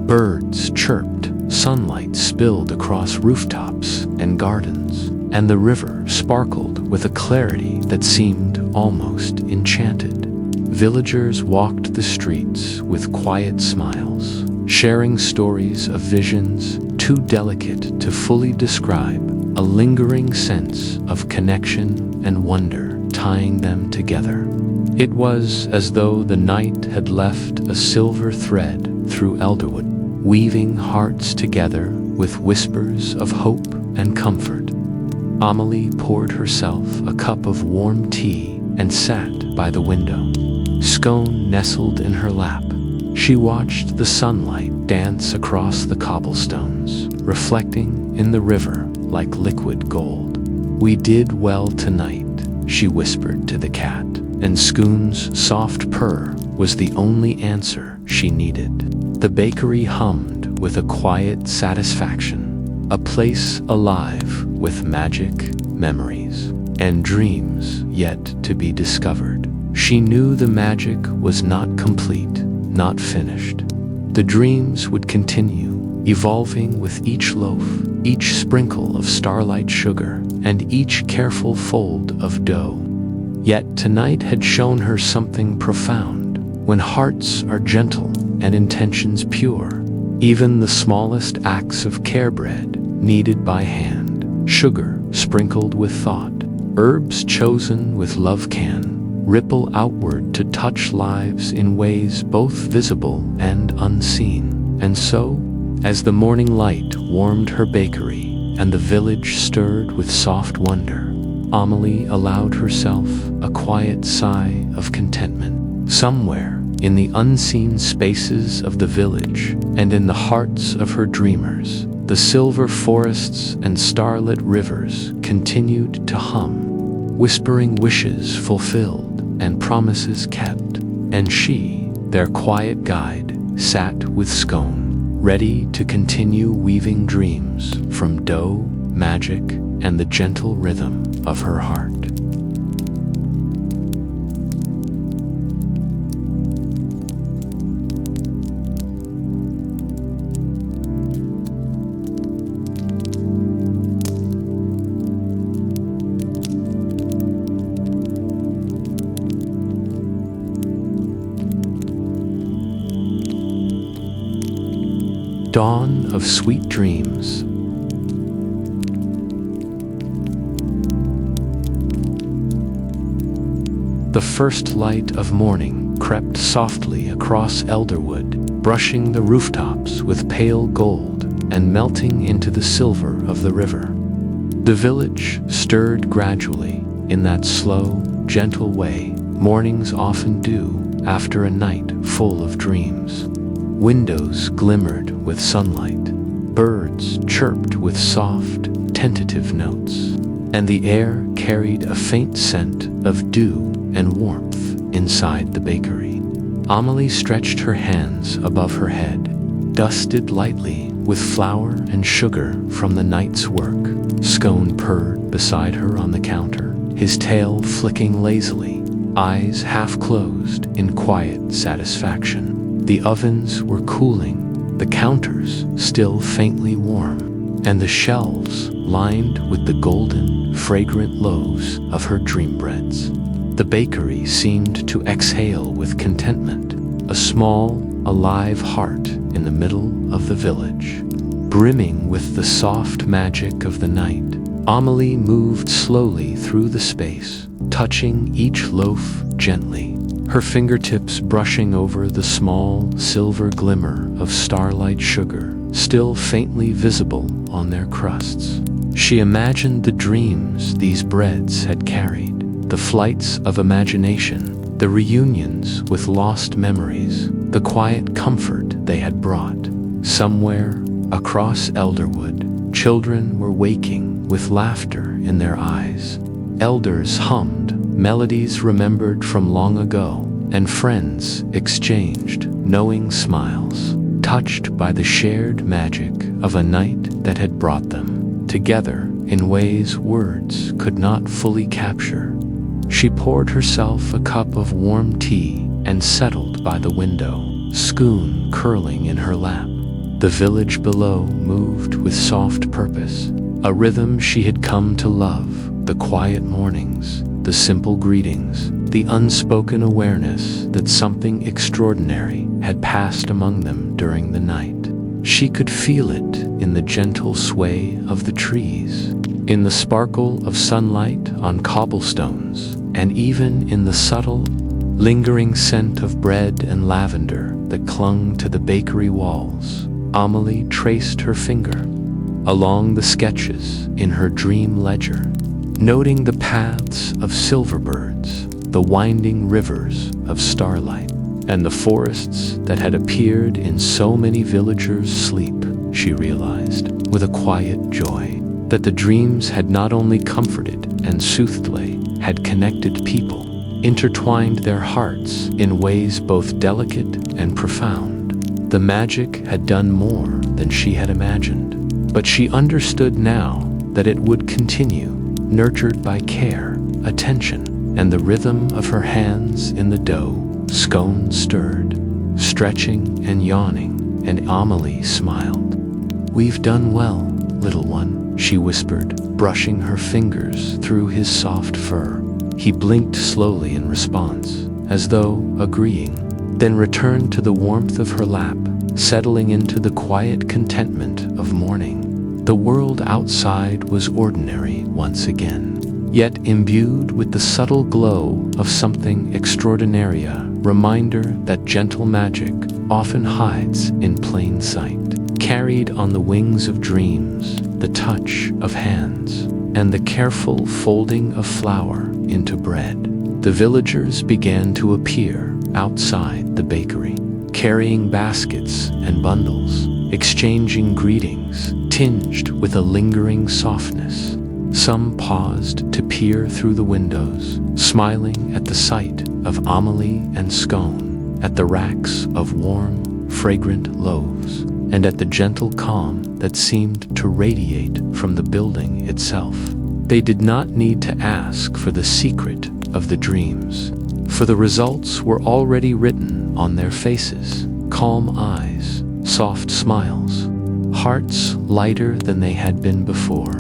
A: Birds chirped, sunlight spilled across rooftops and gardens, and the river sparkled with a clarity that seemed almost enchanted. Villagers walked the streets with quiet smiles, sharing stories of visions too delicate to fully describe, a lingering sense of connection and wonder tying them together. It was as though the night had left a silver thread through elderwood, weaving hearts together with whispers of hope and comfort. Amelie poured herself a cup of warm tea and sat by the window, scone nestled in her lap. She watched the sunlight dance across the cobblestones, reflecting in the river like liquid gold. "We did well tonight," she whispered to the cat, and Scoon's soft purr was the only answer she needed. The bakery hummed with a quiet satisfaction, a place alive with magic, memories, and dreams yet to be discovered. She knew the magic was not complete, not finished. The dreams would continue, evolving with each loaf, each sprinkle of starlight sugar, and each careful fold of dough. Yet tonight had shown her something profound. When hearts are gentle and intentions pure, even the smallest acts of care, bread kneaded by hand, sugar sprinkled with thought, herbs chosen with love, can ripple outward to touch lives in ways both visible and unseen. And so, as the morning light warmed her bakery and the village stirred with soft wonder, Amelie allowed herself a quiet sigh of contentment. Somewhere in the unseen spaces of the village and in the hearts of her dreamers, the silver forests and starlit rivers continued to hum, whispering wishes fulfilled and promises kept. And she, their quiet guide, sat with scone, ready to continue weaving dreams from dough, magic, and the gentle rhythm of her heart. Dawn of sweet dreams. The first light of morning crept softly across Elderwood, brushing the rooftops with pale gold and melting into the silver of the river. The village stirred gradually in that slow, gentle way mornings often do after a night full of dreams. Windows glimmered with sunlight, birds chirped with soft, tentative notes, and the air carried a faint scent of dew and warmth inside the bakery. Amelie stretched her hands above her head, dusted lightly with flour and sugar from the night's work. Scone purred beside her on the counter, his tail flicking lazily, eyes half closed in quiet satisfaction. The ovens were cooling, the counters still faintly warm, and the shelves lined with the golden, fragrant loaves of her dream breads. The bakery seemed to exhale with contentment, a small, alive heart in the middle of the village, brimming with the soft magic of the night. Amelie moved slowly through the space, touching each loaf gently, her fingertips brushing over the small silver glimmer of starlight sugar still faintly visible on their crusts. She imagined the dreams these breads had carried, the flights of imagination, the reunions with lost memories, the quiet comfort they had brought. Somewhere across Elderwood, children were waking with laughter in their eyes. Elders hummed melodies remembered from long ago, and friends exchanged knowing smiles, touched by the shared magic of a night that had brought them together in ways words could not fully capture. She poured herself a cup of warm tea and settled by the window, Scone curling in her lap. The village below moved with soft purpose, a rhythm she had come to love, the quiet mornings, the simple greetings, the unspoken awareness that something extraordinary had passed among them during the night. She could feel it in the gentle sway of the trees, in the sparkle of sunlight on cobblestones, and even in the subtle, lingering scent of bread and lavender that clung to the bakery walls. Amelie traced her finger along the sketches in her dream ledger, noting the paths of silver birds, the winding rivers of starlight, and the forests that had appeared in so many villagers' sleep. She realized, with a quiet joy, that the dreams had not only comforted and soothed, had connected people, intertwined their hearts in ways both delicate and profound. The magic had done more than she had imagined, but she understood now that it would continue, nurtured by care, attention, and the rhythm of her hands in the dough. Scone stirred, stretching and yawning, and Amelie smiled. "We've done well, little one," she whispered, brushing her fingers through his soft fur. He blinked slowly in response, as though agreeing, then returned to the warmth of her lap, settling into the quiet contentment of morning. The world outside was ordinary once again, yet imbued with the subtle glow of something extraordinary, a reminder that gentle magic often hides in plain sight. Carried on the wings of dreams, the touch of hands, and the careful folding of flour into bread, the villagers began to appear outside the bakery, carrying baskets and bundles, exchanging greetings tinged with a lingering softness. Some paused to peer through the windows, smiling at the sight of Amelie and scone, at the racks of warm, fragrant loaves, and at the gentle calm that seemed to radiate from the building itself. They did not need to ask for the secret of the dreams, for the results were already written on their faces: calm eyes, soft smiles, hearts lighter than they had been before.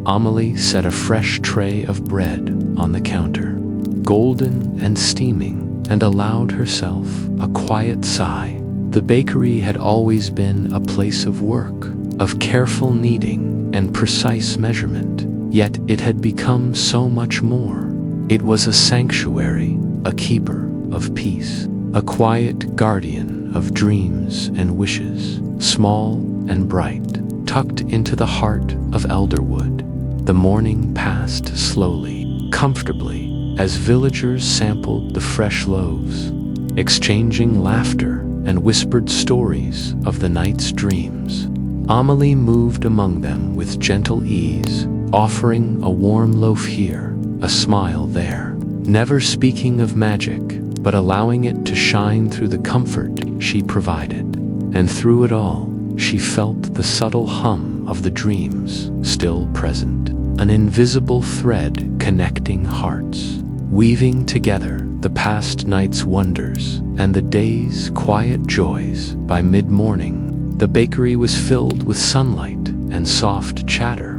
A: Amelie set a fresh tray of bread on the counter, golden and steaming, and allowed herself a quiet sigh. The bakery had always been a place of work, of careful kneading and precise measurement, yet it had become so much more. It was a sanctuary, a keeper of peace, a quiet guardian of dreams and wishes, small and bright, tucked into the heart of elderwood. The morning passed slowly, comfortably, as villagers sampled the fresh loaves, exchanging laughter and whispered stories of the night's dreams. Amelie moved among them with gentle ease, offering a warm loaf here, a smile there, never speaking of magic, but allowing it to shine through the comfort she provided. And through it all, she felt the subtle hum of the dreams still present, an invisible thread connecting hearts, weaving together the past night's wonders and the day's quiet joys. By mid-morning, the bakery was filled with sunlight and soft chatter.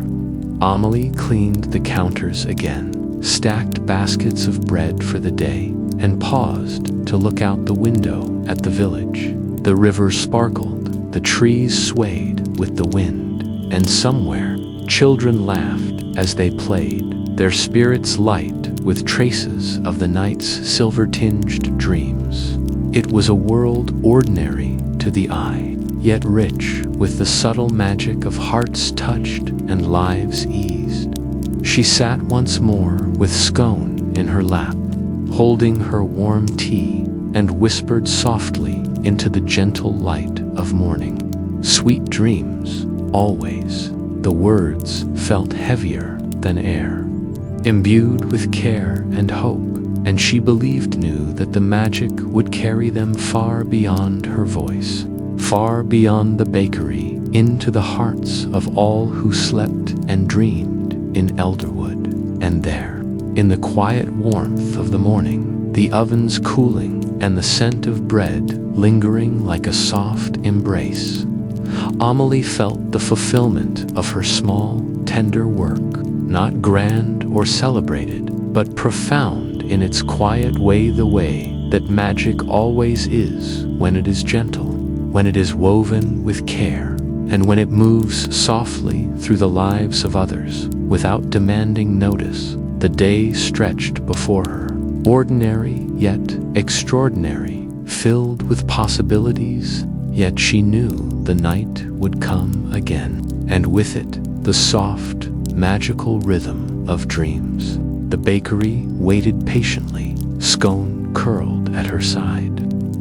A: Amelie cleaned the counters again, stacked baskets of bread for the day, and paused to look out the window at the village. The river sparkled, the trees swayed with the wind, and somewhere, children laughed as they played, their spirits light with traces of the night's silver-tinged dreams. It was a world ordinary to the eye, yet rich with the subtle magic of hearts touched and lives eased. She sat once more with scone in her lap, holding her warm tea, and whispered softly into the gentle light of morning. "Sweet dreams, always." The words felt heavier than air, imbued with care and hope, and she knew that the magic would carry them far beyond her voice, far beyond the bakery, into the hearts of all who slept and dreamed in Elderwood. And there, in the quiet warmth of the morning, the ovens cooling and the scent of bread lingering like a soft embrace, Amelie felt the fulfillment of her small, tender work, not grand or celebrated, but profound in its quiet way, the way that magic always is when it is gentle, when it is woven with care, and when it moves softly through the lives of others without demanding notice. The day stretched before her, ordinary yet extraordinary, filled with possibilities, yet she knew the night would come again, and with it the soft, magical rhythm of dreams. The bakery waited patiently, scone curled at her side,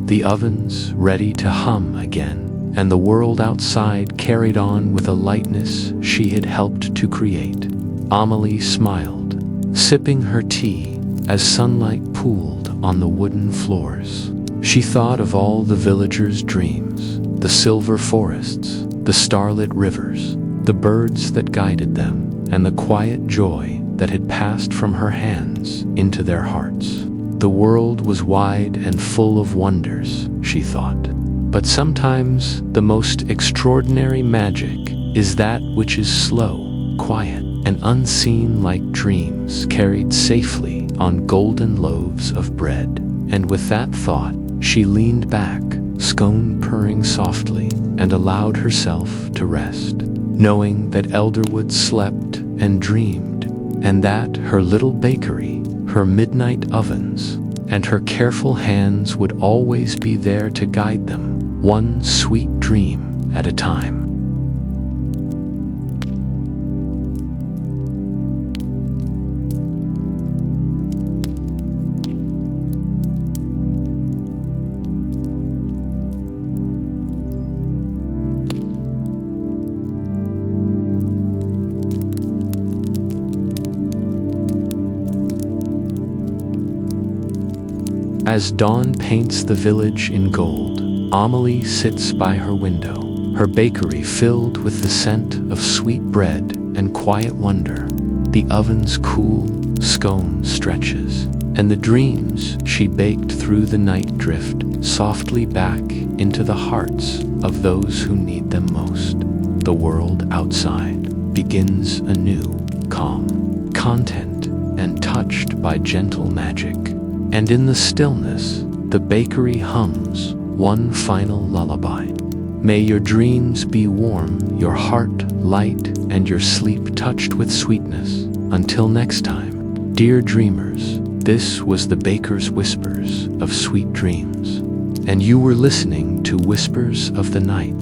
A: the ovens ready to hum again, and the world outside carried on with a lightness she had helped to create. Amelie smiled, sipping her tea as sunlight pooled on the wooden floors. She thought of all the villagers' dreams, the silver forests, the starlit rivers, the birds that guided them, and the quiet joy that had passed from her hands into their hearts. The world was wide and full of wonders, she thought, But sometimes the most extraordinary magic is that which is slow, quiet, and unseen, like dreams carried safely on golden loaves of bread. And with that thought, she leaned back, scone purring softly, and allowed herself to rest, knowing that Elderwood slept and dreamed, and that her little bakery, her midnight ovens, and her careful hands would always be there to guide them, one sweet dream at a time. As dawn paints the village in gold, Amelie sits by her window, her bakery filled with the scent of sweet bread and quiet wonder. The oven's cool scone stretches, and the dreams she baked through the night drift softly back into the hearts of those who need them most. The world outside begins anew, calm, content, and touched by gentle magic. And in the stillness, the bakery hums one final lullaby. May your dreams be warm, your heart light, and your sleep touched with sweetness. Until next time, dear dreamers, this was the Baker's Whispers of Sweet Dreams. And you were listening to Whispers of the Night.